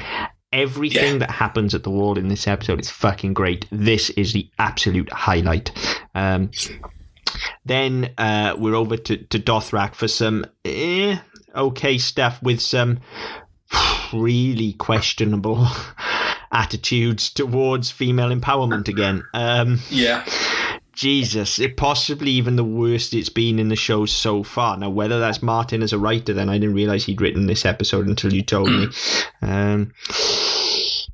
Everything that happens at the wall in this episode is fucking great. This is the absolute highlight. Then we're over to Dothrak for some okay stuff with some really questionable attitudes towards female empowerment again. Jesus, it possibly even the worst it's been in the show so far. Now, whether that's Martin as a writer, then I didn't realise he'd written this episode until you told me.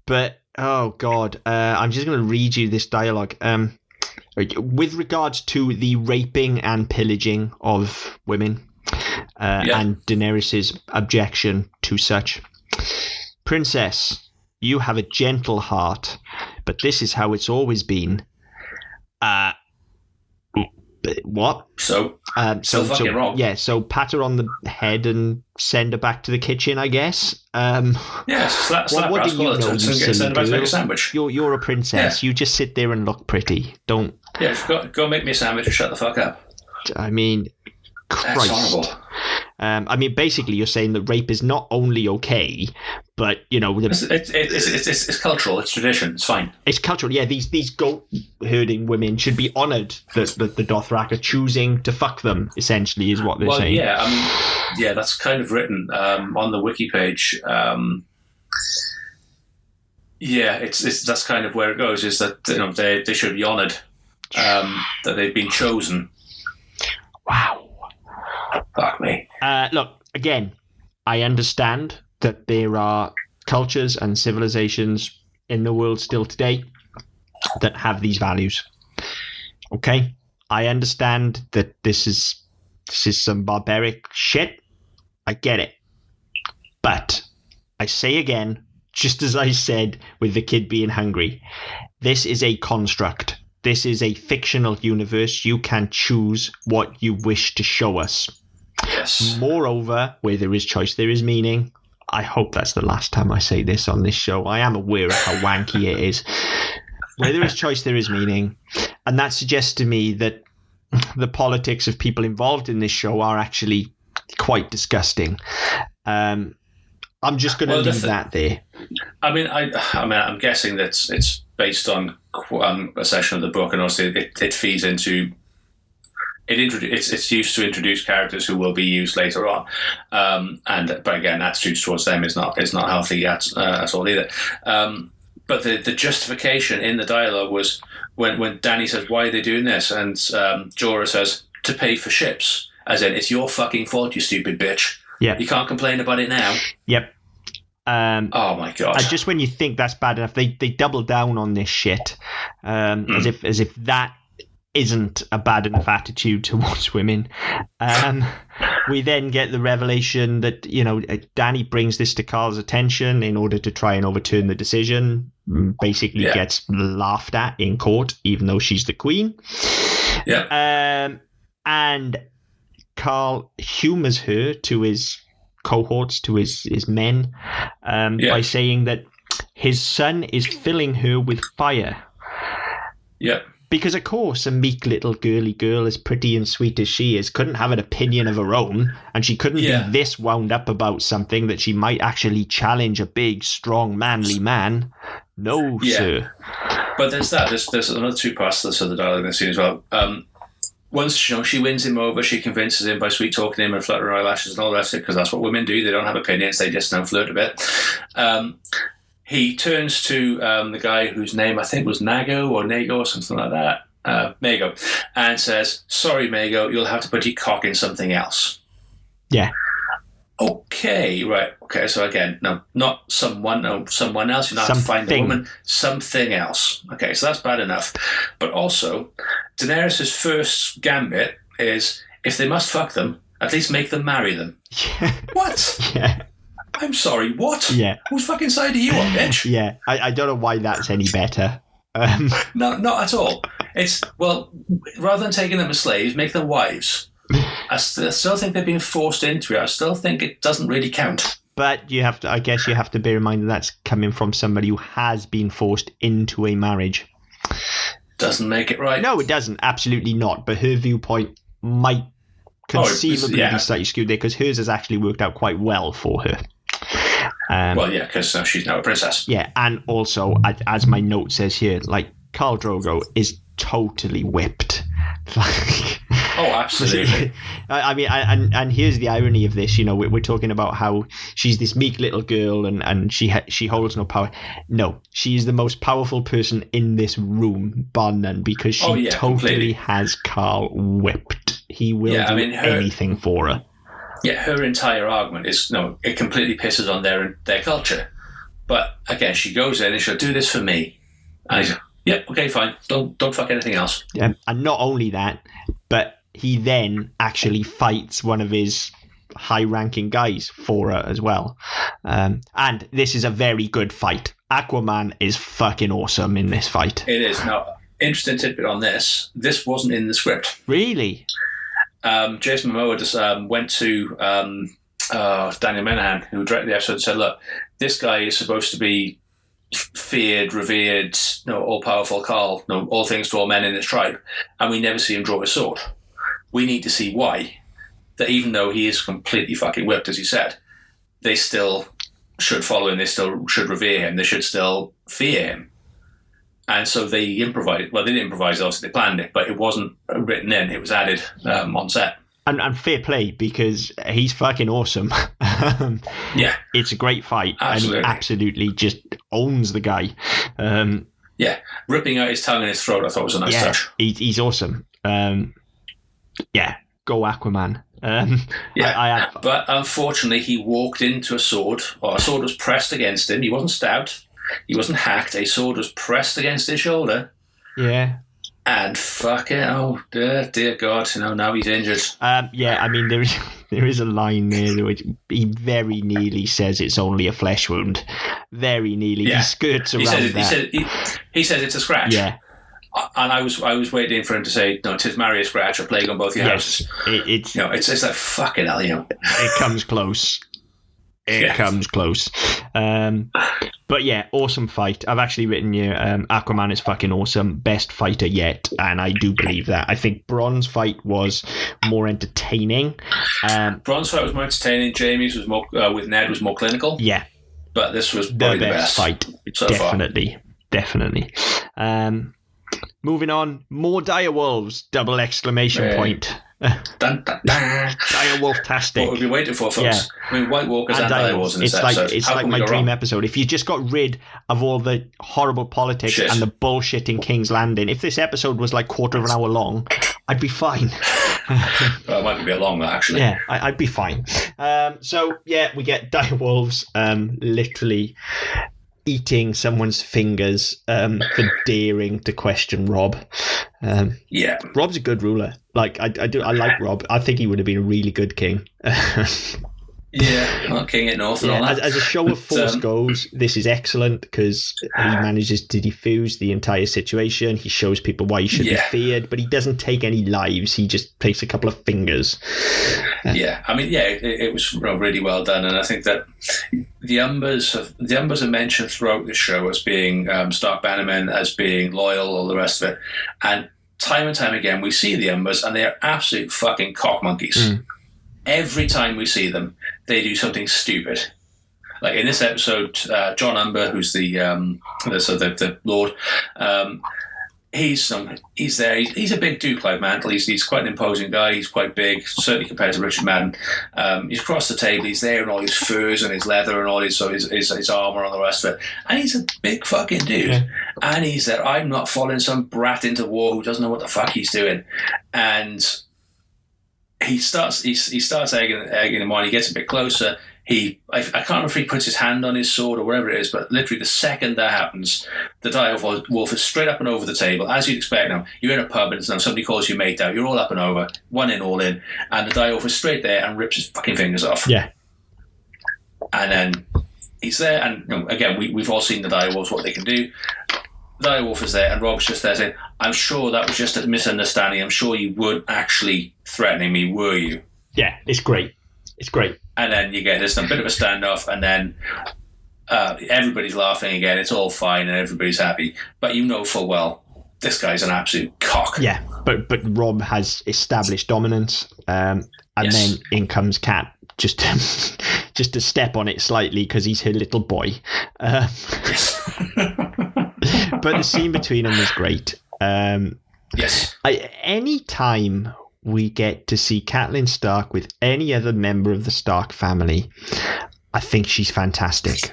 But, oh God, I'm just going to read you this dialogue. With regards to the raping and pillaging of women, and Daenerys' objection to such. Princess, you have a gentle heart, but this is how it's always been. What? So fucking wrong. Yeah, so pat her on the head and send her back to the kitchen, I guess. Slap what do you know, you silly send her back to make a girl? sandwich. You're a princess. You just sit there and look pretty. Don't... Yeah, go make me a sandwich and shut the fuck up. I mean, Christ. That's horrible. I mean, basically, you're saying that rape is not only okay, but you know, it's cultural. It's tradition. It's fine. It's cultural. Yeah, these goat herding women should be honoured that the Dothraki are choosing to fuck them. Essentially, is what they're saying. Yeah, I mean, yeah, that's kind of written on the wiki page. Yeah, it's that's kind of where it goes. Is that they should be honoured that they've been chosen. Wow. Fuck me. Look, again, I understand that there are cultures and civilizations in the world still today that have these values. Okay, I understand that this is some barbaric shit. I get it, but I say again, just as I said with the kid being hungry, this is a construct. This is a fictional universe. You can choose what you wish to show us. Yes. Moreover, where there is choice, there is meaning. I hope that's the last time I say this on this show. I am aware of how wanky it is. Where there is choice, there is meaning. And that suggests to me that the politics of people involved in this show are actually quite disgusting. I'm just going to leave that there. I mean, I'm guessing that it's based on a section of the book, and also it feeds into it's used to introduce characters who will be used later on. But again, attitudes towards them is not healthy at all either. But the justification in the dialogue was when Danny says, "Why are they doing this?" and Jorah says, "To pay for ships," as in, "It's your fucking fault, you stupid bitch. Yeah, you can't complain about it now." Yep. Oh my god! Just when you think that's bad enough, they double down on this shit, as if that isn't a bad enough attitude towards women. We then get the revelation that Danny brings this to Carl's attention in order to try and overturn the decision. Basically, gets laughed at in court, even though she's the queen. Yeah. And Carl humours her to his cohorts, to his men, by saying that his son is filling her with fire. Yeah. Because, of course, a meek little girly girl, as pretty and sweet as she is, couldn't have an opinion of her own, and she couldn't be this wound up about something that she might actually challenge a big, strong, manly man. No, sir. But there's that. There's another two parts to the dialogue in the scene as well. Once she wins him over, she convinces him by sweet talking him and fluttering her eyelashes and all the rest of it, because that's what women do. They don't have opinions. They just flirt a bit. He turns to the guy whose name I think was Nago or something like that, Mago, and says, "Sorry, Mago, you'll have to put your cock in something else." Yeah. Okay, right. Okay, so again, no, not someone, no, someone else. You have to find a woman, something else. Okay, so that's bad enough. But also, Daenerys' first gambit is, if they must fuck them, at least make them marry them. Yeah. What? Yeah. I'm sorry, what? Yeah. Whose fucking side are you on, bitch? Yeah, I don't know why that's any better. No, not at all. It's, well, rather than taking them as slaves, make them wives. I still think they're being forced into it. I still think it doesn't really count. But I guess you have to bear in mind that that's coming from somebody who has been forced into a marriage. Doesn't make it right. No, it doesn't. Absolutely not. But her viewpoint might conceivably be slightly skewed there, because hers has actually worked out quite well for her. Well, yeah, because she's now a princess. Yeah, and also, as my note says here, Khal Drogo is totally whipped. Oh, absolutely. I mean, and here's the irony of this. We're talking about how she's this meek little girl and she holds no power. No, she is the most powerful person in this room, bar none, because she totally completely has Khal whipped. He will do anything for her. Yeah, her entire argument is, it completely pisses on their culture. But again, she goes in and she'll do this for me. And I go, yeah, okay, fine. Don't fuck anything else. Yeah, and not only that, but he then actually fights one of his high-ranking guys for her as well. And this is a very good fight. Aquaman is fucking awesome in this fight. It is. Now, interesting tidbit on this. This wasn't in the script. Really? Jason Momoa just went to Daniel Menahan, who directed the episode, and said, "Look, this guy is supposed to be feared, revered, all-powerful Khal, all things to all men in his tribe, and we never see him draw his sword. We need to see why. That even though he is completely fucking whipped, as he said, they still should follow him, they still should revere him, they should still fear him." And so they improvised. Well, they didn't improvise, obviously, they planned it, but it wasn't written in, it was added on set. And fair play, because he's fucking awesome. Yeah. It's a great fight. Absolutely. And he absolutely just owns the guy. Yeah, ripping out his tongue and his throat, I thought was a nice touch. He's awesome. Yeah, go Aquaman. But unfortunately, he walked into a sword, or a sword was pressed against him. He wasn't stabbed. He wasn't hacked. A sword was pressed against his shoulder. Yeah. And fucking, oh, dear God, now he's injured. I mean, there is a line there which he very nearly says it's only a flesh wound. Very nearly. Yeah. He skirts around that. He says it's a scratch. Yeah. And I was waiting for him to say, no, 'tis marry a scratch, a plague on both your houses. It's like, fucking hell, It comes close. It comes close. But yeah, awesome fight. I've actually written here, Aquaman is fucking awesome. Best fighter yet. And I do believe that. I think Bron's fight was more entertaining. Bron's fight was more entertaining. Jamie's was more, with Ned was more clinical. Yeah. But this was probably the best fight. So definitely. Far. Definitely. Moving on, more direwolves! ! Point. Dun, dun, dun. Direwolf-tastic. What we've been waiting for, folks. Yeah. I mean, White Walkers and direwolves in this episode. It's like my dream episode. If you just got rid of all the horrible politics and the bullshit in King's Landing, if this episode was like quarter of an hour long, I'd be fine. Well, it might be a bit long, actually. Yeah, I'd be fine. So, yeah, we get direwolves literally eating someone's fingers for daring to question Rob. Rob's a good ruler. Like I like Rob. I think he would have been a really good king. Yeah, well, King at North and all that. As a show of force goes, this is excellent because he manages to defuse the entire situation. He shows people why he should be feared, but he doesn't take any lives. He just takes a couple of fingers. It was really well done, and I think that the Umbers are mentioned throughout the show as being Stark Bannermen, as being loyal, all the rest of it, and time again we see the Umbers, and they are absolute fucking cock monkeys. Every time we see them, they do something stupid. Like in this episode, John Umber, who's the Lord, he's there. He's a big dude, Clive Mantle. He's quite an imposing guy. He's quite big, certainly compared to Richard Madden. He's across the table. He's there in all his furs and his leather and all his armor and the rest of it. And he's a big fucking dude. Yeah. And he's there. I'm not following some brat into war who doesn't know what the fuck he's doing. And he starts egging him on. He gets a bit closer. I can't remember if he puts his hand on his sword or whatever it is, but literally the second that happens, the direwolf is straight up and over the table, as you'd expect. Now you're in a pub and somebody calls you mate out. You're all up and over, one in, all in, and the direwolf is straight there and rips his fucking fingers off. Yeah. And then he's there, and again, we've all seen the direwolves, what they can do. The direwolf is there, and Rob's just there saying, "I'm sure that was just a misunderstanding. I'm sure you weren't actually threatening me, were you?" Yeah, it's great. It's great. And then you get this bit of a standoff, and then everybody's laughing again. It's all fine, and everybody's happy. But you know full well this guy's an absolute cock. Yeah, but Rob has established dominance, and then in comes Cat just to step on it slightly because he's her little boy. But the scene between them was great. Yes. Any time we get to see Catelyn Stark with any other member of the Stark family, I think she's fantastic.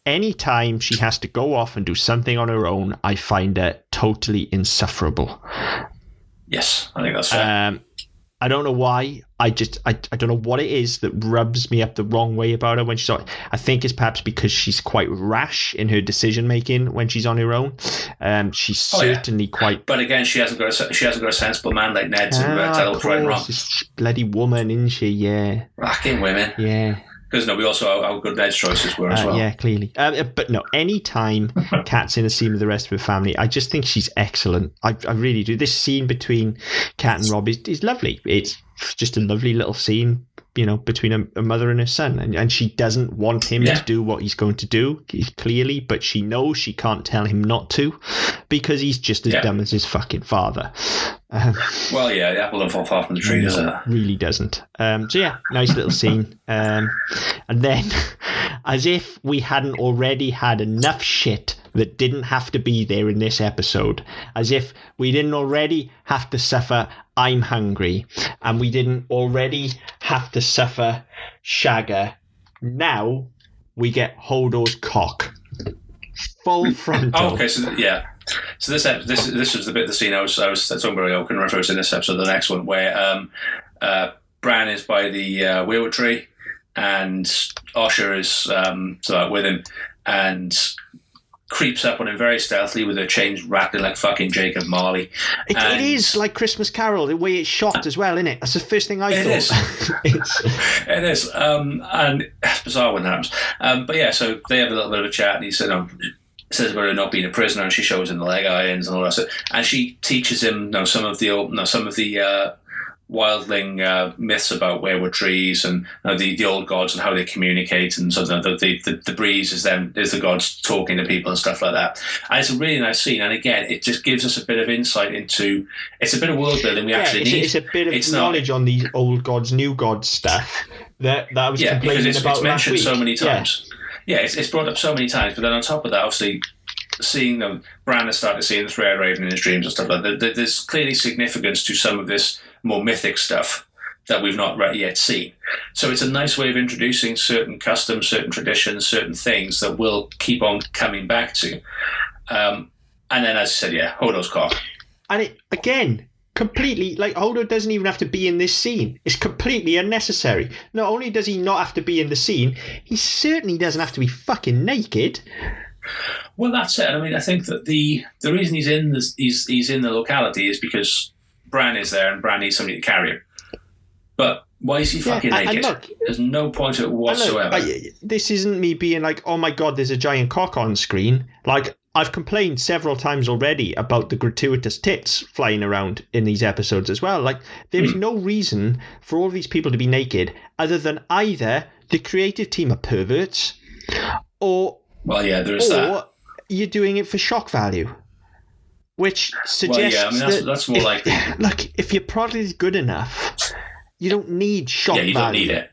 Anytime she has to go off and do something on her own, I find her totally insufferable. Yes, I think that's fair. I don't know why. I don't know what it is that rubs me up the wrong way about her when she's on. I think it's perhaps because she's quite rash in her decision making when she's on her own. She's certainly quite. But again, she hasn't got a sensible man like Ned to tell her what's right and wrong. She's a bloody woman, isn't she? Yeah. Fucking women. Yeah. Because we also how good Ned's choices were as well. Yeah, clearly. But no, any time Kat's in a scene with the rest of her family, I just think she's excellent. I really do. This scene between Kat and Rob is lovely. It's just a lovely little scene, between a mother and her son. And she doesn't want him to do what he's going to do, clearly, but she knows she can't tell him not to because he's just as dumb as his fucking father. The apple don't fall far from the tree, does it? Really doesn't. Nice little scene. And then, as if we hadn't already had enough shit that didn't have to be there in this episode, as if we didn't already have to suffer I'm hungry, and we didn't already have to suffer Shagger, now we get Hodor's cock. full frontal. Oh, okay, so yeah. So this was the bit of the scene I was talking about. I can refer to in this episode, the next one, where Bran is by the weirwood tree, and Osher is with him, and creeps up on him very stealthily with her chains rattling like fucking Jacob Marley. It is like Christmas Carol, the way it's shot as well, isn't it? That's the first thing I thought. It is. And it's bizarre when that happens. But yeah, so they have a little bit of a chat, and he says about her not being a prisoner, and she shows him the leg irons and all that stuff. And she teaches him some of the wildling myths about weirwood trees and the old gods and how they communicate, and so the breeze is the gods talking to people and stuff like that. And it's a really nice scene, and again, it just gives us a bit of insight into. It's a bit of world building we actually need. It's a bit of knowledge on these old gods, new gods stuff that I was complaining about. It's mentioned so many times. Yeah, it's brought up so many times, but then on top of that, obviously, seeing Bran has started seeing the Red Raven in his dreams and stuff like that. There's clearly significance to some of this more mythic stuff that we've not yet seen. So it's a nice way of introducing certain customs, certain traditions, certain things that we'll keep on coming back to. And then, as I said, Hodor's cock. And it, again, completely, like, Hodor doesn't even have to be in this scene. It's completely unnecessary. Not only does he not have to be in the scene, he certainly doesn't have to be fucking naked. Well, that's it. I mean, I think that the reason he's in the locality is because Bran is there, and Bran needs somebody to carry him. But why is he fucking naked? And look, there's no point to it whatsoever. This isn't me being like, oh my god, there's a giant cock on screen. Like, I've complained several times already about the gratuitous tits flying around in these episodes as well. Like, there is no reason for all these people to be naked other than either the creative team are perverts, or you're doing it for shock value. Which suggests that's more likely. Look, if your product is good enough, you don't need shock value. Yeah, you don't need it.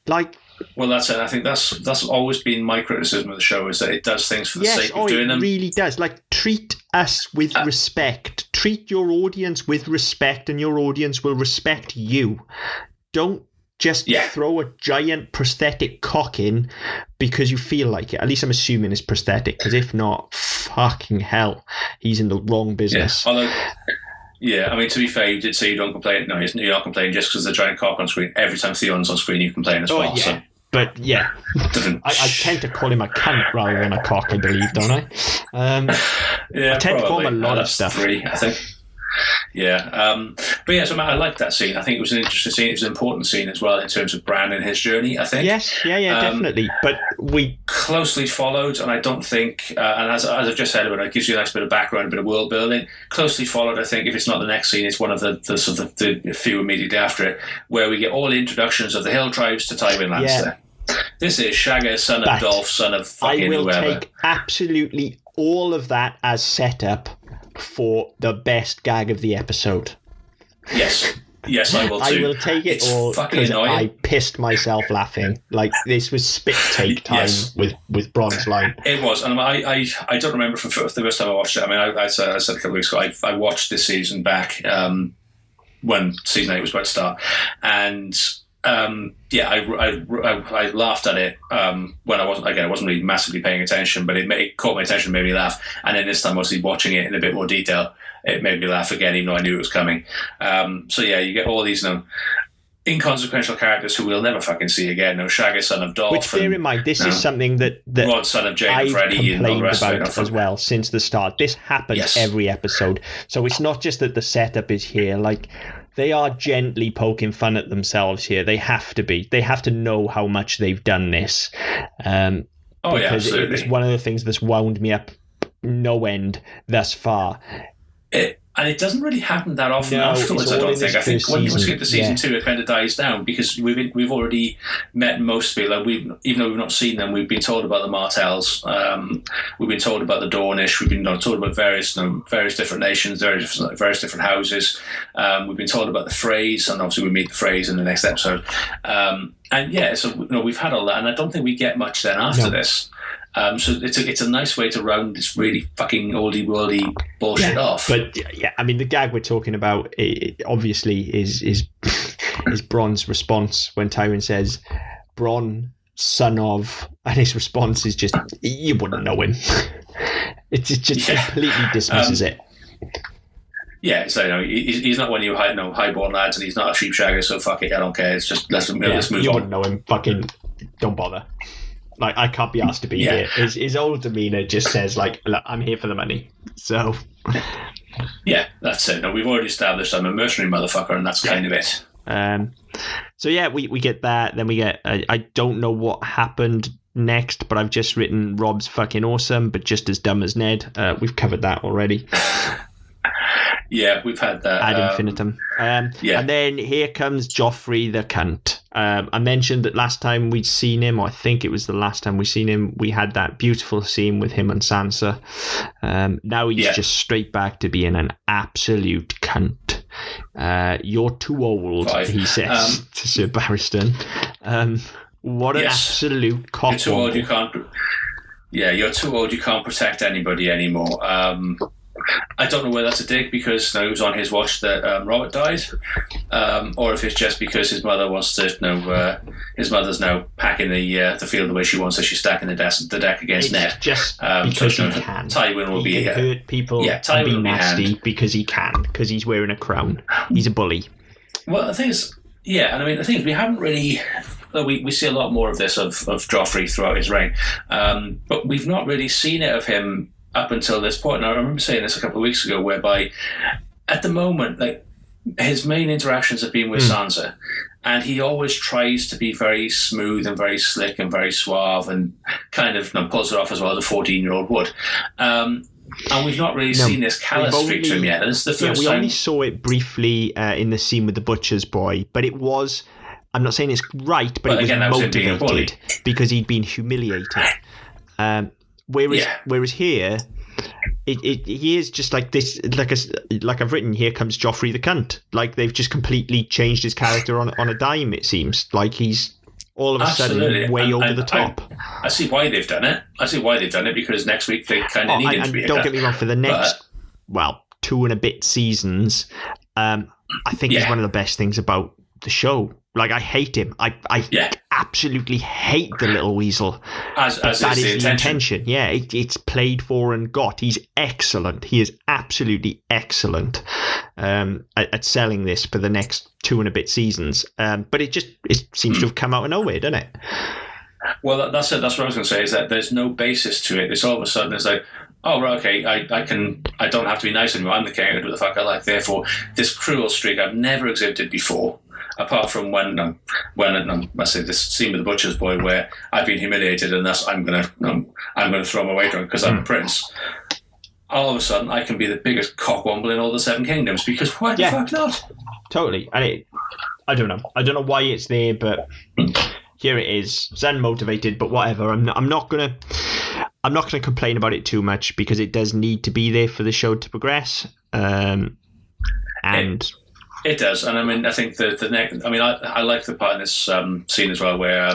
Like, well, that's it. I think that's always been my criticism of the show, is that it does things for the sake of doing them. It really does. Like, treat us with respect. Treat your audience with respect, and your audience will respect you. Don't just throw a giant prosthetic cock in because you feel like it. At least I'm assuming it's prosthetic, because if not, fucking hell, he's in the wrong business. Yeah. Although, I mean, to be fair, you did say you don't complain. No, you're not complaining just because there's a giant cock on screen. Every time Theon's on screen, you complain as well. Yeah. So. But yeah, I tend to call him a cunt rather than a cock, I believe, don't I? I tend to call him a lot of stuff. Three, I think. Yeah, but yeah, so I liked that scene. I think it was an interesting scene. It was an important scene as well in terms of Bran and his journey, I think. Yes, definitely. But we closely followed, and I don't think, and as I've just said about it, gives you a nice bit of background, a bit of world building. Closely followed, I think, if it's not the next scene, it's one of the sort of the few immediately after it, where we get all the introductions of the hill tribes to Tywin Lannister. This is Shagga, son of Dolph, son of fucking whoever. I will take absolutely all of that as setup for the best gag of the episode. Yes, I will too. I will take it all because I pissed myself laughing. Like, this was spit take time with Bron's line. It was, and I don't remember from the first time I watched it. I mean, I said a couple of weeks ago, I watched this season back when season 8 was about to start, and I laughed at it when I wasn't really massively paying attention, but it caught my attention, made me laugh. And then this time, obviously, watching it in a bit more detail, it made me laugh again, even though I knew it was coming. You get all these inconsequential characters who we'll never fucking see again. Shagga, son of Dolph. Which, bear in mind, this is something that Rod, son of Jake, I've Freddie, and all the rest complained of about it. as well since the start. This happens every episode. So it's not just that the setup is here. Like, they are gently poking fun at themselves here. They have to be. They have to know how much they've done this. Because absolutely. It's one of the things that's wound me up no end thus far. And it doesn't really happen that often afterwards, I don't think. I think once we get to season 2, it kind of dies down, because we've already met most people. Like, even though we've not seen them, we've been told about the Martells. We've been told about the Dornish. We've been told about various different nations, various different houses. We've been told about the Freys, and obviously we meet the Freys in the next episode. So we've had all that, and I don't think we get much then after this. So it's a nice way to round this really fucking oldie worldy bullshit off. But I mean, the gag we're talking about obviously is Bron's response when Tywin says, "Bron, son of, and his response is just, you wouldn't know him. It just completely dismisses it. Yeah, so he's not one of you highborn lads, and he's not a sheep shagger. So fuck it, I don't care. It's just let's move on. You wouldn't know him. Fucking don't bother. Like, I can't be asked to be here. His old demeanor just says, like, look, I'm here for the money. So yeah, that's it. No, we've already established I'm a mercenary motherfucker, and that's kind of it. So yeah, we get that. Then we get I don't know what happened next, but I've just written Rob's fucking awesome, but just as dumb as Ned. We've covered that already. Yeah, we've had that ad infinitum. And then here comes Joffrey the cunt. I mentioned that last time we'd seen him, or I think it was the last time we seen him, we had that beautiful scene with him and Sansa. Now he's just straight back to being an absolute cunt. You're too old, he says to Sir Barristan. What an absolute cock. You're too old, you can't. Yeah, you're too old, you can't protect anybody anymore. I don't know whether that's a dig because it was on his watch that Robert died, or if it's just because his mother wants to. His mother's now packing the field the way she wants, so she's stacking the deck against Ned. Just because he can. Tywin will be hurt people. Yeah, Tywin will be nasty because he can, because he's wearing a crown. He's a bully. Well, the thing is, and I mean, the thing is, we haven't really. We see a lot more of this of Joffrey throughout his reign, but we've not really seen it of him up until this point. And I remember saying this a couple of weeks ago, whereby at the moment, like, his main interactions have been with Sansa, and he always tries to be very smooth and very slick and very suave and kind of pulls it off as well as a 14-year-old would. And we've not really seen this callous streak to him yet. And it's the first time. We only saw it briefly in the scene with the butcher's boy, but it was, I'm not saying it's right, but it was motivated because he'd been humiliated. Whereas here, he is just like this, like I've written, here comes Joffrey the cunt. Like, they've just completely changed his character on a dime, it seems. Like, he's all of a sudden way over the top. I see why they've done it. Because next week they kind of need him to be a cunt. Don't get me wrong, for the next, 2 and a bit seasons, I think he's one of the best things about the show. Like, I hate him. I absolutely hate the little weasel. As that is the intention. Yeah, it's played for and got. He's excellent. He is absolutely excellent at selling this for the next 2 and a bit seasons. But it seems to have come out of nowhere, doesn't it? Well, that's it. That's what I was going to say, is that there's no basis to it. It's all of a sudden, it's like, oh, right, okay, I don't have to be nice anymore. I'm the king. I do what the fuck I like. Therefore, this cruel streak I've never exhibited before, apart from when I say this scene with the butcher's boy where I've been humiliated and thus I'm gonna throw my weight on because I'm a prince. All of a sudden, I can be the biggest cockwomble in all the Seven Kingdoms, because why the fuck not? Totally. And I don't know. I don't know why it's there, but here it is. It's unmotivated, but whatever. I'm not gonna complain about it too much, because it does need to be there for the show to progress. It does, and I mean, I think the next. I mean, I like the part in this scene as well, where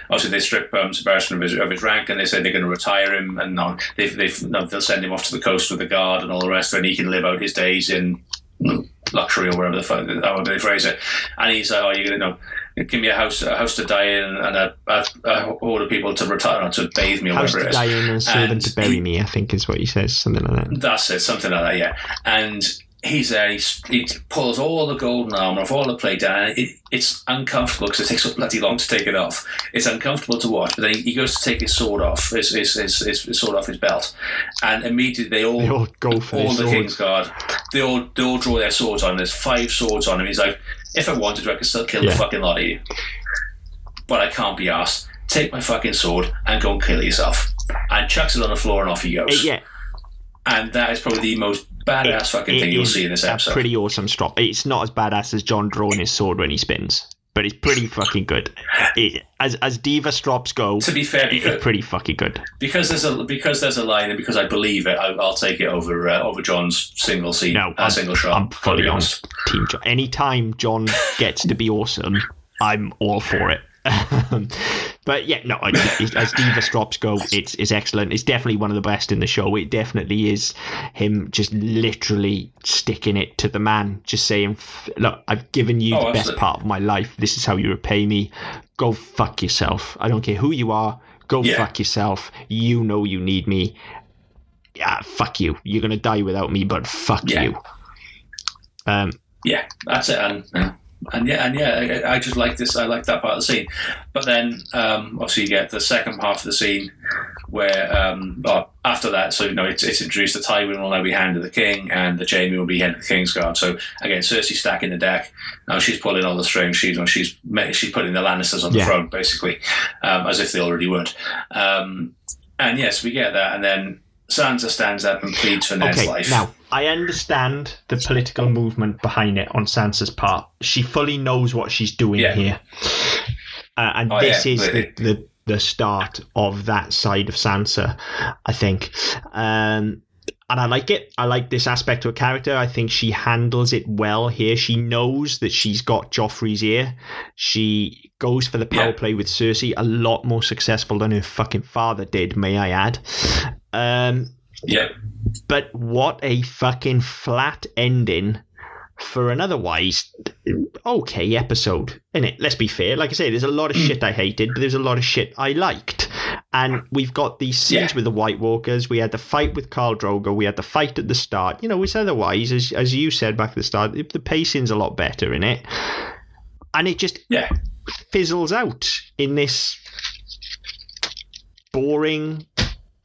obviously they strip Sebastian of his rank, and they say they're going to retire him, and they'll send him off to the coast with the guard and all the rest, and he can live out his days in luxury or whatever the fuck, however they phrase it. And he's like, "Oh, you're going to give me a house to die in, and a horde of people to retire on, to bathe me, or whatever it is. House to die in and a servant to bury me," I think is what he says, something like that. That's it, something like that, yeah. And he's there, he pulls all the golden armour off, all the plate down, and it's uncomfortable because it takes so bloody long to take it off. It's uncomfortable to watch, but then he goes to take his sword off, his sword off his belt, and immediately they all go for all the King's Guard, they all draw their swords on. There's 5 swords on him. He's like, if I wanted to, I could still kill the fucking lot of you, but I can't be arsed. Take my fucking sword and go and kill yourself. And chucks it on the floor and off he goes. And that is probably the most badass fucking thing you'll see in this episode. A pretty awesome strop. It's not as badass as Jon drawing his sword when he spins, but it's pretty fucking good. As diva strops go, to be fair, it's pretty fucking good. Because there's a line, and because I believe it, I'll take it over Jon's single scene, single shot. I'm fully on Team Jon. Anytime Jon gets to be awesome, I'm all for it. But yeah, no, as Diva Strops go, it's excellent. It's definitely one of the best in the show. It definitely is him just literally sticking it to the man, just saying, look, I've given you the best part of my life. This is how you repay me. Go fuck yourself. I don't care who you are. Go fuck yourself. You know you need me. Yeah, fuck you. You're going to die without me, but fuck you. Yeah, that's it. And I just like this. I like that part of the scene. But then, obviously, you get the second half of the scene where, after that, so it's introduced the Tywin will now be Hand of the King, and the Jaime will be Head of the Kingsguard. So again, Cersei stacking the deck. Now she's pulling all the strings. She's putting the Lannisters on the throne, basically, as if they already would. And yes, we get that, and then Sansa stands up and pleads for Ned's life. Now, I understand the political movement behind it on Sansa's part. She fully knows what she's doing here. And this is the start of that side of Sansa, I think. And I like it. I like this aspect of her character. I think she handles it well here. She knows that she's got Joffrey's ear. She goes for the power play with Cersei, a lot more successful than her fucking father did, may I add. But what a fucking flat ending for an otherwise okay episode, innit? Let's be fair. Like I say, there's a lot of shit I hated, but there's a lot of shit I liked. And we've got these scenes with the White Walkers. We had the fight with Khal Drogo. We had the fight at the start. It's otherwise, as you said back at the start, the pacing's a lot better in it. And it just fizzles out in this boring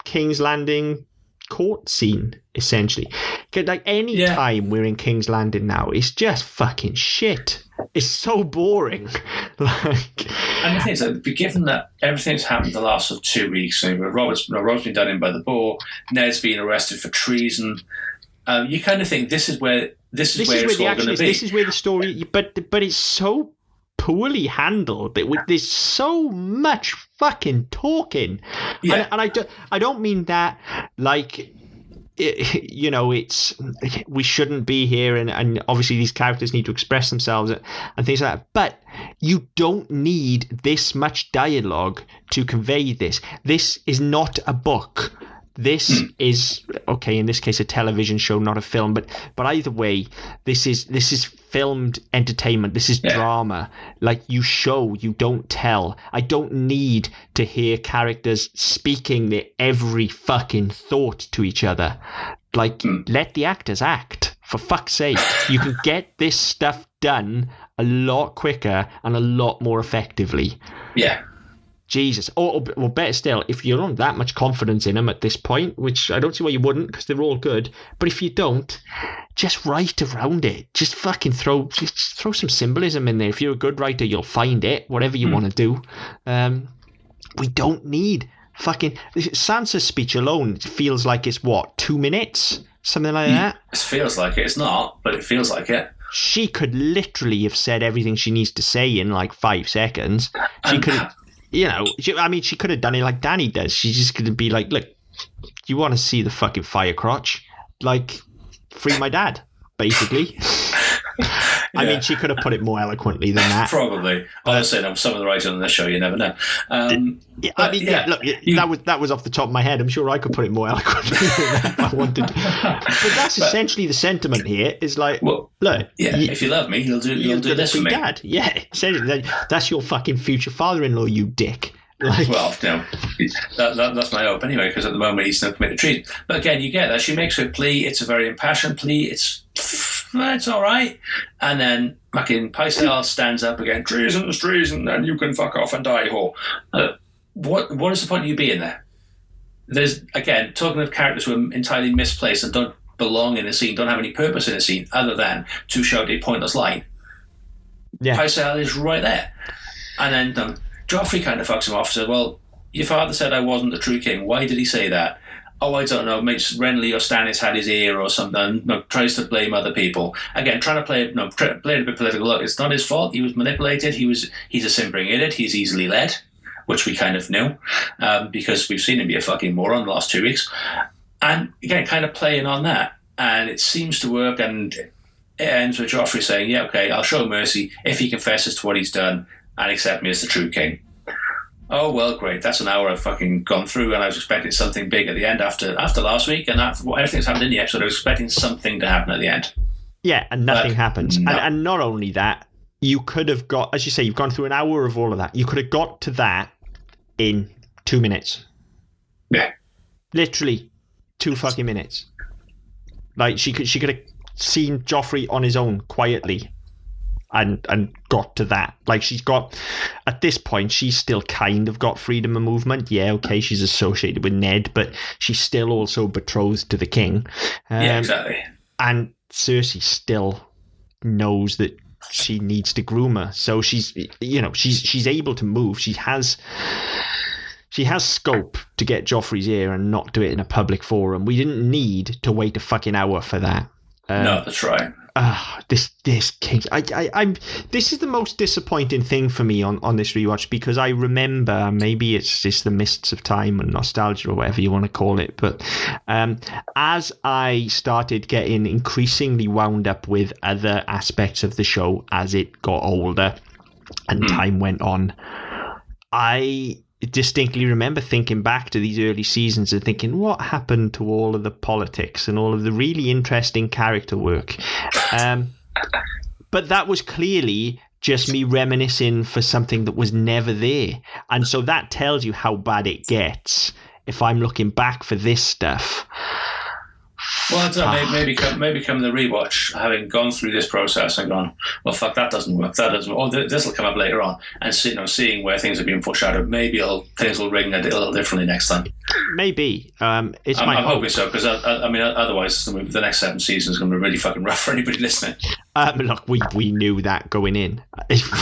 King's Landing court scene, essentially. Like any time we're in King's Landing now, it's just fucking shit. It's so boring. And the thing is, given that everything's happened the last 2 weeks, Robert's been done in by the boar, Ned's been arrested for treason. You kind of think this is where it's all going to be. This is where the story, but it's so poorly handled. There's so much fucking talking, and I don't mean that like it's we shouldn't be here, and obviously these characters need to express themselves and things like that. But you don't need this much dialogue to convey this. This is not a book. This is in this case a television show, not a film, but either way, this is filmed entertainment. This is drama. Like, you show, you don't tell. I don't need to hear characters speaking their every fucking thought to each other. Like, let the actors act, for fuck's sake. You can get this stuff done a lot quicker and a lot more effectively. Jesus. Or better still, if you don't have that much confidence in them at this point, which I don't see why you wouldn't, because they're all good, but if you don't, just write around it. Just fucking throw some symbolism in there. If you're a good writer, you'll find it, whatever you want to do. We don't need fucking... Sansa's speech alone feels like it's, 2 minutes? Something like that? It feels like it. It's not, but it feels like it. She could literally have said everything she needs to say in 5 seconds. She could have... she could have done it like Dany does. She's just going to be like, look, you want to see the fucking fire crotch? Free my dad, basically. I mean, she could have put it more eloquently than that. Probably. Honestly, some of the writing on this show, you never know. That was off the top of my head. I'm sure I could put it more eloquently than that if I wanted. But that's essentially the sentiment here. Is like, look, if you love me, you'll do this for me. Dad. Yeah, essentially, that's your fucking future father-in-law, you dick. Well, that's my hope anyway, because at the moment he's still committed treason. But again, you get that. She makes her plea. It's a very impassioned plea. It's all right. And then fucking Pycelle stands up again. Treason is treason, and you can fuck off and die, whore. What is the point of you being there? There's, again, talking of characters who are entirely misplaced and don't belong in a scene, don't have any purpose in a scene other than to shout a pointless line. Yeah. Pycelle is right there. And then Joffrey kind of fucks him off, says, well, your father said I wasn't the true king. Why did he say that? Oh, I don't know. Maybe Renly or Stannis had his ear or something. Tries to blame other people. Again, trying to play it a bit political. Look, it's not his fault. He was manipulated. He's a simpering idiot. He's easily led, which we kind of knew, because we've seen him be a fucking moron the last 2 weeks. And again, kind of playing on that. And it seems to work, and it ends with Joffrey saying, yeah, okay, I'll show mercy if he confesses to what he's done and accept me as the true king. Oh, well, great. That's an hour I've fucking gone through, and I was expecting something big at the end after last week, and after everything that's happened in the episode, I was expecting something to happen at the end. Yeah, and nothing happens. No. And not only that, you could have got, as you say, you've gone through an hour of all of that. You could have got to that in 2 minutes. Yeah. Literally 2 fucking minutes. Like, she could have seen Joffrey on his own quietly and got to that. Like, she's got, at this point, she's still kind of got freedom of movement. Yeah, okay, she's associated with Ned, but she's still also betrothed to the king. Yeah, exactly. And Cersei still knows that she needs to groom her. So she's able to move. She has scope to get Joffrey's ear and not do it in a public forum. We didn't need to wait a fucking hour for that. No, that's right. This king. This is the most disappointing thing for me on this rewatch, because I remember, maybe it's just the mists of time and nostalgia or whatever you want to call it, but as I started getting increasingly wound up with other aspects of the show as it got older and time went on, I distinctly remember thinking back to these early seasons and thinking, what happened to all of the politics and all of the really interesting character work? But that was clearly just me reminiscing for something that was never there. And so that tells you how bad it gets if I'm looking back for this stuff. Well, maybe come the rewatch, having gone through this process and gone, well, fuck, that doesn't work. Oh, this will come up later on, and seeing where things have been foreshadowed. Maybe things will ring a little differently next time. Maybe. I'm hoping so, because otherwise the next 7 seasons is going to be really fucking rough for anybody listening. Look, we knew that going in. I'm just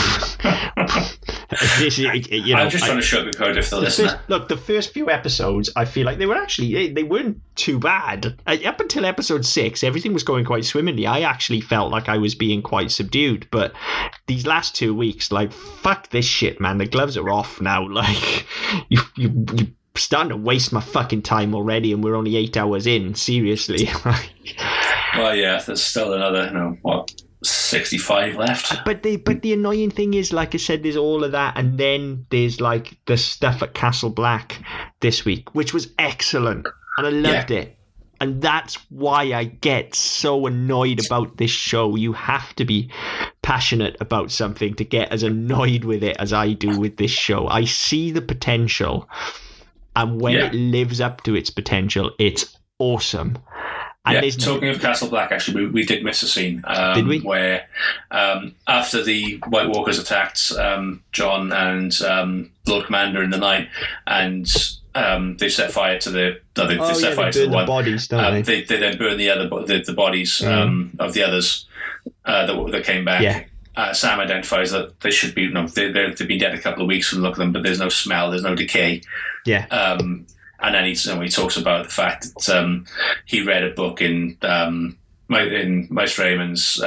trying to sugarcoat it for the listener. Look, the first few episodes, I feel like they weren't too bad. Up until episode 6, everything was going quite swimmingly. I actually felt like I was being quite subdued. But these last 2 weeks, like, fuck this shit, man. The gloves are off now. Like, you starting to waste my fucking time already, and we're only 8 hours in. Seriously. Well, yeah, there's still another, 65 left. But the annoying thing is, like I said, there's all of that, and then there's like the stuff at Castle Black this week, which was excellent, and I loved it. And that's why I get so annoyed about this show. You have to be passionate about something to get as annoyed with it as I do with this show. I see the potential, and when it lives up to its potential, it's awesome. And talking of Castle Black, actually, we did miss a scene. Did we? Where after the White Walkers attacked Jon and Lord Commander in the night, and they set fire to the bodies, don't they? They then burn the bodies of the others that came back. Yeah. Sam identifies that they should be, they've been dead a couple of weeks from the look of them, but there's no smell, there's no decay. Yeah. And then he talks about the fact that he read a book in Maester Aemon's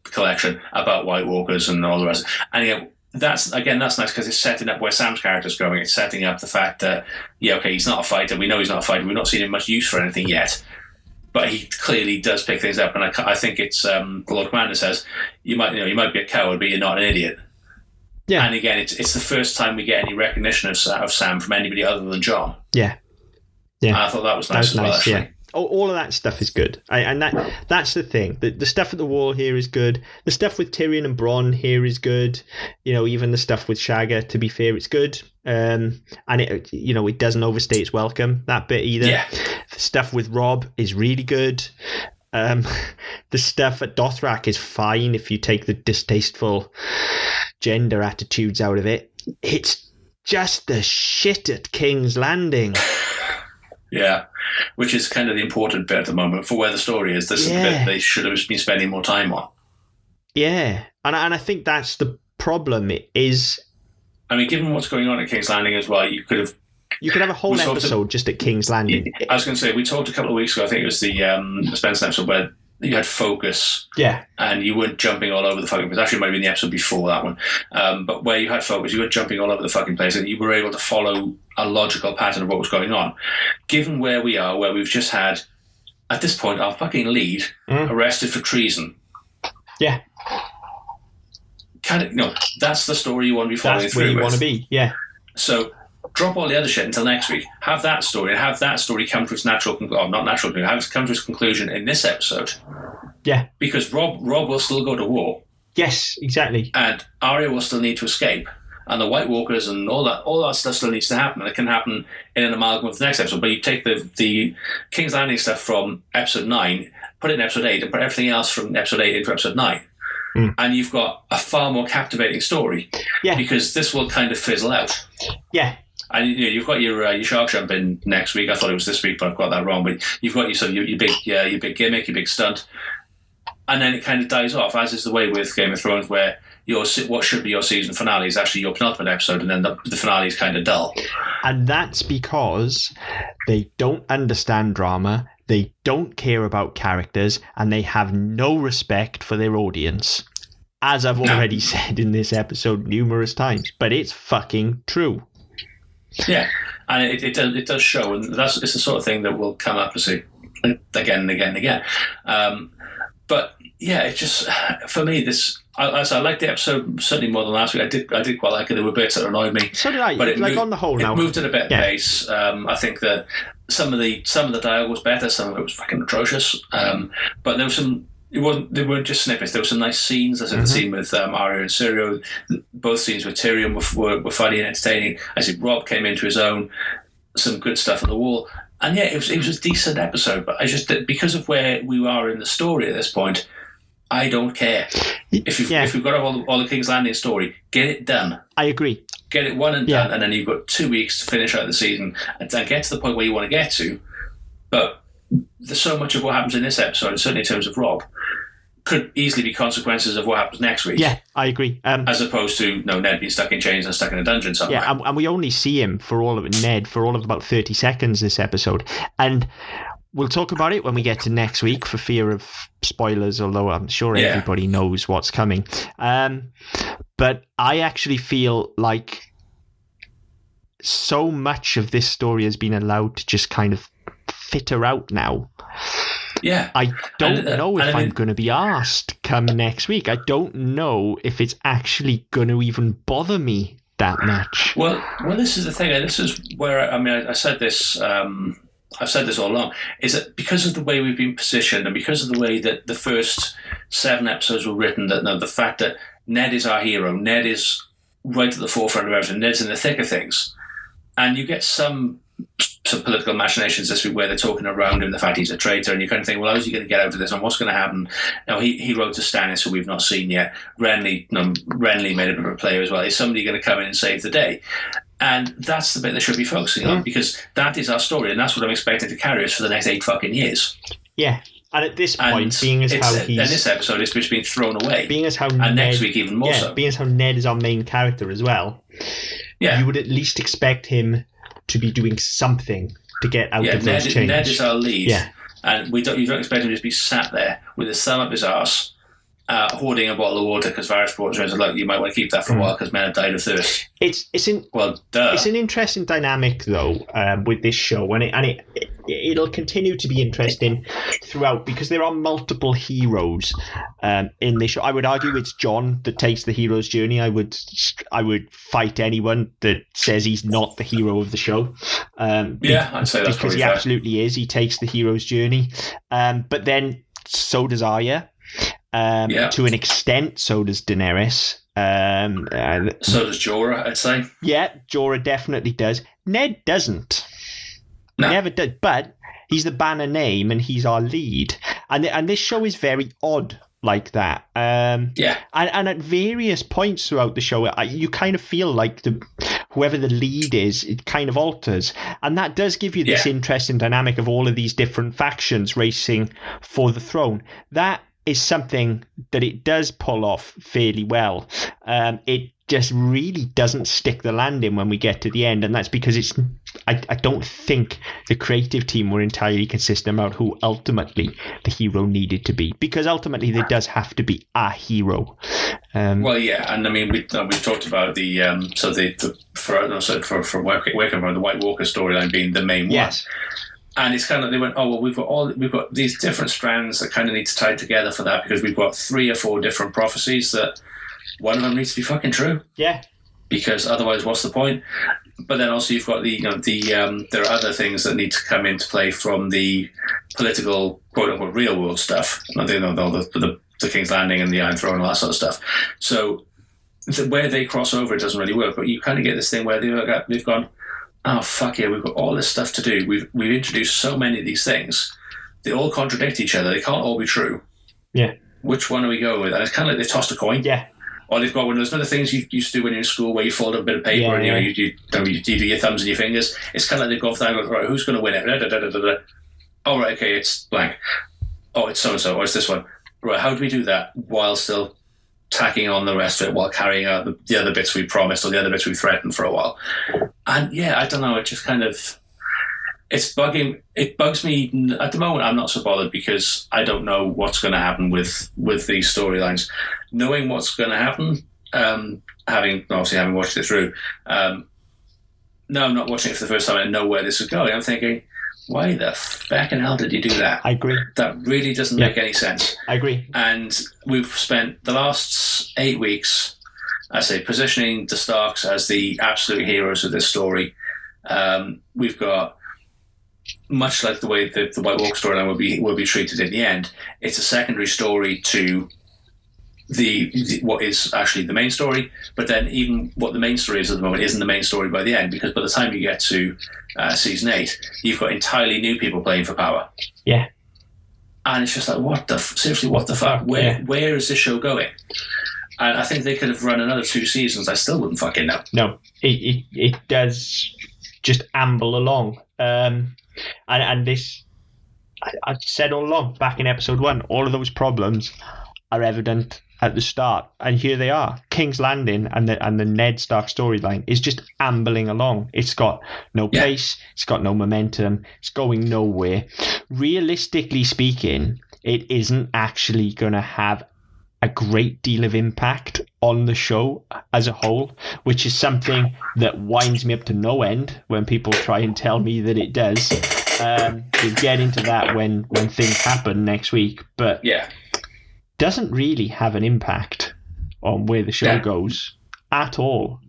collection about White Walkers and all the rest. And that's nice because it's setting up where Sam's character's going. It's setting up the fact that he's not a fighter. We know he's not a fighter. We've not seen him much use for anything yet, but he clearly does pick things up. And I think it's the Lord Commander says you might be a coward, but you're not an idiot. Yeah. And again, it's the first time we get any recognition of Sam from anybody other than Jon. Yeah. Yeah. I thought that was nice as well, actually. Yeah. All of that stuff is good. And that's the thing. The stuff at the wall here is good. The stuff with Tyrion and Bronn here is good. Even the stuff with Shagga, to be fair, it's good. And it doesn't overstay its welcome, that bit either. Yeah. The stuff with Robb is really good. The stuff at Dothrak is fine if you take the distasteful gender attitudes out of it. It's just the shit at King's Landing. Yeah, which is kind of the important bit at the moment for where the story is. This is the bit they should have been spending more time on. Yeah, and I think that's the problem. It is. I mean, given what's going on at King's Landing as well, you could have a whole episode just at King's Landing. I was going to say, we talked a couple of weeks ago, I think it was the Spencer episode, where you had focus. Yeah. And you weren't jumping all over the fucking place. Actually, it might have been the episode before that one. But where you had focus, you weren't jumping all over the fucking place, and you were able to follow a logical pattern of what was going on. Given where we are, where we've just had, at this point, our fucking lead arrested for treason. Yeah. That's the story you want to be following That's through where you with. want to be, yeah. So drop all the other shit until next week. Have that story, and have that story come to its natural, not natural, have it come to its conclusion in this episode. Yeah. Because Rob will still go to war. Yes, exactly. And Arya will still need to escape. And the White Walkers and all that stuff still needs to happen. And it can happen in an amalgam of the next episode. But you take the King's Landing stuff from episode 9, put it in episode 8, and put everything else from episode 8 into episode 9. And you've got a far more captivating story. Yeah. Because this will kind of fizzle out. Yeah. And you've got your shark jump in next week. I thought it was this week, but I've got that wrong. But you've got your big gimmick, your big stunt, and then it kind of dies off, as is the way with Game of Thrones, where what should be your season finale is actually your penultimate episode, and then the finale is kind of dull. And that's because they don't understand drama, they don't care about characters, and they have no respect for their audience. As I've already said in this episode numerous times, but it's fucking true. Yeah, and it does show, and it's the sort of thing that will come up again and again and again. But yeah, it just, for me, I liked the episode certainly more than last week. I did quite like it. There were bits that annoyed me. So did I. But on the whole, it moved at a better pace. I think that some of the dialogue was better. Some of it was fucking atrocious. But there was some. They weren't just snippets. There were some nice scenes. As in the scene with Arya and Syrio. Both scenes with Tyrion were funny and entertaining. I see Rob came into his own. Some good stuff on the wall. And yeah, it was a decent episode. But I just, because of where we are in the story at this point, I don't care. If we've got all the King's Landing story, get it done. I agree. Get it one and done, and then you've got 2 weeks to finish out the season and get to the point where you want to get to. But there's so much of what happens in this episode, certainly in terms of Rob, could easily be consequences of what happens next week. Yeah, I agree. As opposed to Ned being stuck in chains and stuck in a dungeon somewhere. Yeah, and we only see him for all of about 30 seconds this episode. And we'll talk about it when we get to next week for fear of spoilers, although I'm sure everybody knows what's coming. But I actually feel like so much of this story has been allowed to just kind of fitter out now. Yeah. I don't know if I'm going to be asked come next week. I don't know if it's actually going to even bother me that much. Well, this is the thing. And this is where, I said this... I've said this all along, is that because of the way we've been positioned and because of the way that the first 7 episodes were written, that the fact that Ned is our hero, Ned is right at the forefront of everything, Ned's in the thick of things, and you get some political machinations this week where they're talking around him, the fact he's a traitor, and you kind of think, well, how's he going to get out of this and what's going to happen? He wrote to Stannis, who we've not seen yet. Renly made a bit of a player as well. Is somebody going to come in and save the day? And that's the bit they should be focusing on, because that is our story, and that's what I'm expecting to carry us for the next 8 fucking years. Yeah, and at this point, being as how he's... And this episode is just being thrown away. Being as how and Ned, next week even more so. Being as how Ned is our main character as well, you would at least expect him to be doing something to get out of those chains. Ned is our lead, and you don't expect him to just be sat there with his thumb up his arse, hoarding a bottle of water because Varys brought it. Like, you might want to keep that for a while because men have died of thirst. It's an interesting dynamic though with this show, and it'll continue to be interesting throughout because there are multiple heroes in this show. I would argue it's Jon that takes the hero's journey. I would fight anyone that says he's not the hero of the show. I'd say that's because he fair. Absolutely is. He takes the hero's journey, but then so does Arya. To an extent, so does Daenerys. So does Jorah, I'd say. Yeah, Jorah definitely does. Ned doesn't. No. Never does. But he's the banner name and he's our lead. And this show is very odd like that. And at various points throughout the show, you kind of feel like whoever the lead is, it kind of alters. And that does give you this interesting dynamic of all of these different factions racing for the throne. That is something that it does pull off fairly well. It just really doesn't stick the landing when we get to the end, and that's because I don't think the creative team were entirely consistent about who ultimately the hero needed to be, because ultimately there does have to be a hero. And I mean we've talked about the White Walker storyline being the main one. Yes. And it's kind of, they went, we've got these different strands that kind of need to tie together for that, because we've got 3 or 4 different prophecies that one of them needs to be fucking true. Yeah. because otherwise, what's the point? But then also you've got there are other things that need to come into play from the political, quote unquote, real world stuff. The King's Landing and the Iron Throne and all that sort of stuff. So where they cross over, it doesn't really work. But you kind of get this thing where they've gone, oh fuck yeah, we've got all this stuff to do. We've introduced so many of these things. They all contradict each other. They can't all be true. Yeah. Which one are we going with? And it's kind of like they've tossed a coin. Yeah. Or they've got one of those other things you used to do when you're in school where you fold up a bit of paper and you do your thumbs and your fingers. It's kind of like they've gone for that and go, right, who's going to win it? Da, da, da, da, da. Oh, right, okay, it's blank. Oh, it's so-and-so. Oh, it's this one. Right, how do we do that while still tacking on the rest of it, while carrying out the other bits we promised or the other bits we threatened for a while? And yeah, I don't know, it just kind of... It bugs me. At the moment, I'm not so bothered because I don't know what's going to happen with these storylines. Knowing what's going to happen, having watched it through, no, I'm not watching it for the first time. I know where this is going. I'm thinking, why the fucking hell did you do that? I agree. That really doesn't make any sense. I agree. And we've spent the last 8 weeks, I say, positioning the Starks as the absolute heroes of this story. We've got, much like the way the White Walker storyline will be treated in the end, it's a secondary story to the what is actually the main story. But then even what the main story is at the moment isn't the main story by the end, because by the time you get to season 8, you've got entirely new people playing for power. Yeah. And it's just like, seriously, what the fuck? Where is this show going? And I think they could have run another 2 seasons. I still wouldn't fucking know. No, it does just amble along. And this, I said all along, back in episode 1, all of those problems are evident at the start, and here they are. King's Landing and the Ned Stark storyline is just ambling along. It's got no pace, it's got no momentum, it's going nowhere. Realistically speaking, it isn't actually going to have a great deal of impact on the show as a whole, which is something that winds me up to no end when people try and tell me that it does. We'll get into that when things happen next week, but doesn't really have an impact on where the show goes at all.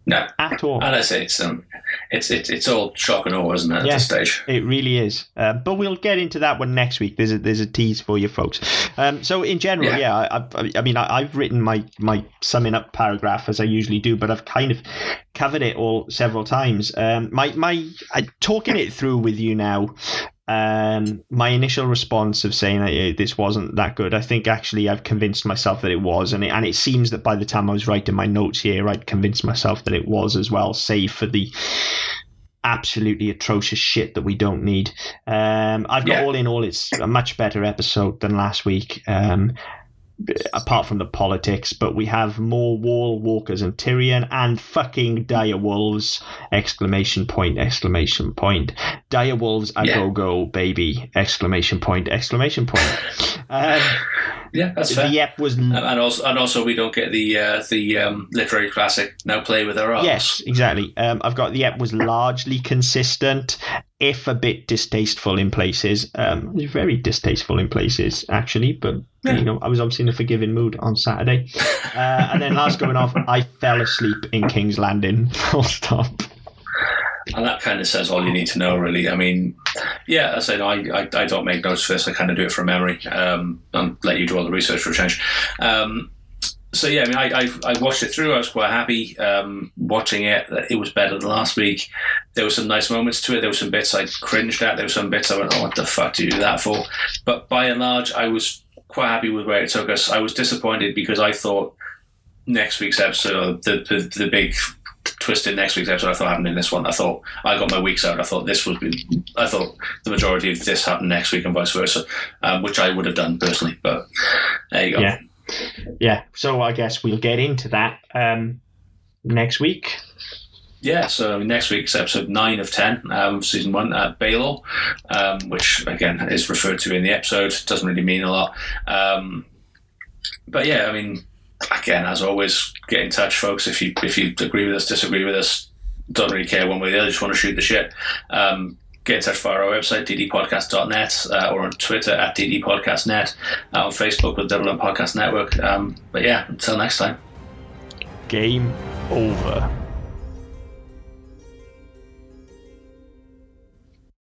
No, at all. And I say it's all shock and awe, isn't it? At this stage, it really is. But we'll get into that one next week. There's a tease for you folks. So in general, I mean, I've written my summing up paragraph as I usually do, but I've kind of covered it all several times. Talking it through with you now. My initial response of saying this wasn't that good, I think actually I've convinced myself that it was, and it seems that by the time I was writing my notes here, I'd convinced myself that it was as well, save for the absolutely atrocious shit that we don't need. I've got all in all, it's a much better episode than last week. Apart from the politics, but we have more Walkers and Tyrion and fucking Direwolves! ! Direwolves a go baby! ! Yeah, that's fair. The ep was, and also we don't get the literary classic now play with our arms. Yes, exactly. I've got the ep was largely consistent, if a bit distasteful in places. Very distasteful in places actually, but I was obviously in a forgiving mood on Saturday. And then last going off, I fell asleep in King's Landing. Full stop. And that kind of says all you need to know, really. I mean, I said I don't make notes for this. I kind of do it from memory, and let you do all the research for a change. So yeah, I mean, I watched it through. I was quite happy watching it. It was better than last week. There were some nice moments to it. There were some bits I cringed at. There were some bits I went, "Oh, what the fuck do you do that for?" But by and large, I was quite happy with where it took us. I was disappointed because I thought next week's episode, the big twist in next week's episode, I thought happened in this one. I thought I got my weeks out. I thought the majority of this happened next week and vice versa, which I would have done personally. But there you go. Yeah. So I guess we'll get into that next week. Yeah, so next week's episode 9 of 10, season 1, Balor, which again is referred to in the episode. Doesn't really mean a lot. But yeah, I mean, again, as always, get in touch, folks. If you agree with us, disagree with us, don't really care one way or the other, just want to shoot the shit. Get in touch via our website, ddpodcast.net, or on Twitter at ddpodcastnet, on Facebook with Double M Podcast Network. But yeah, until next time. Game over.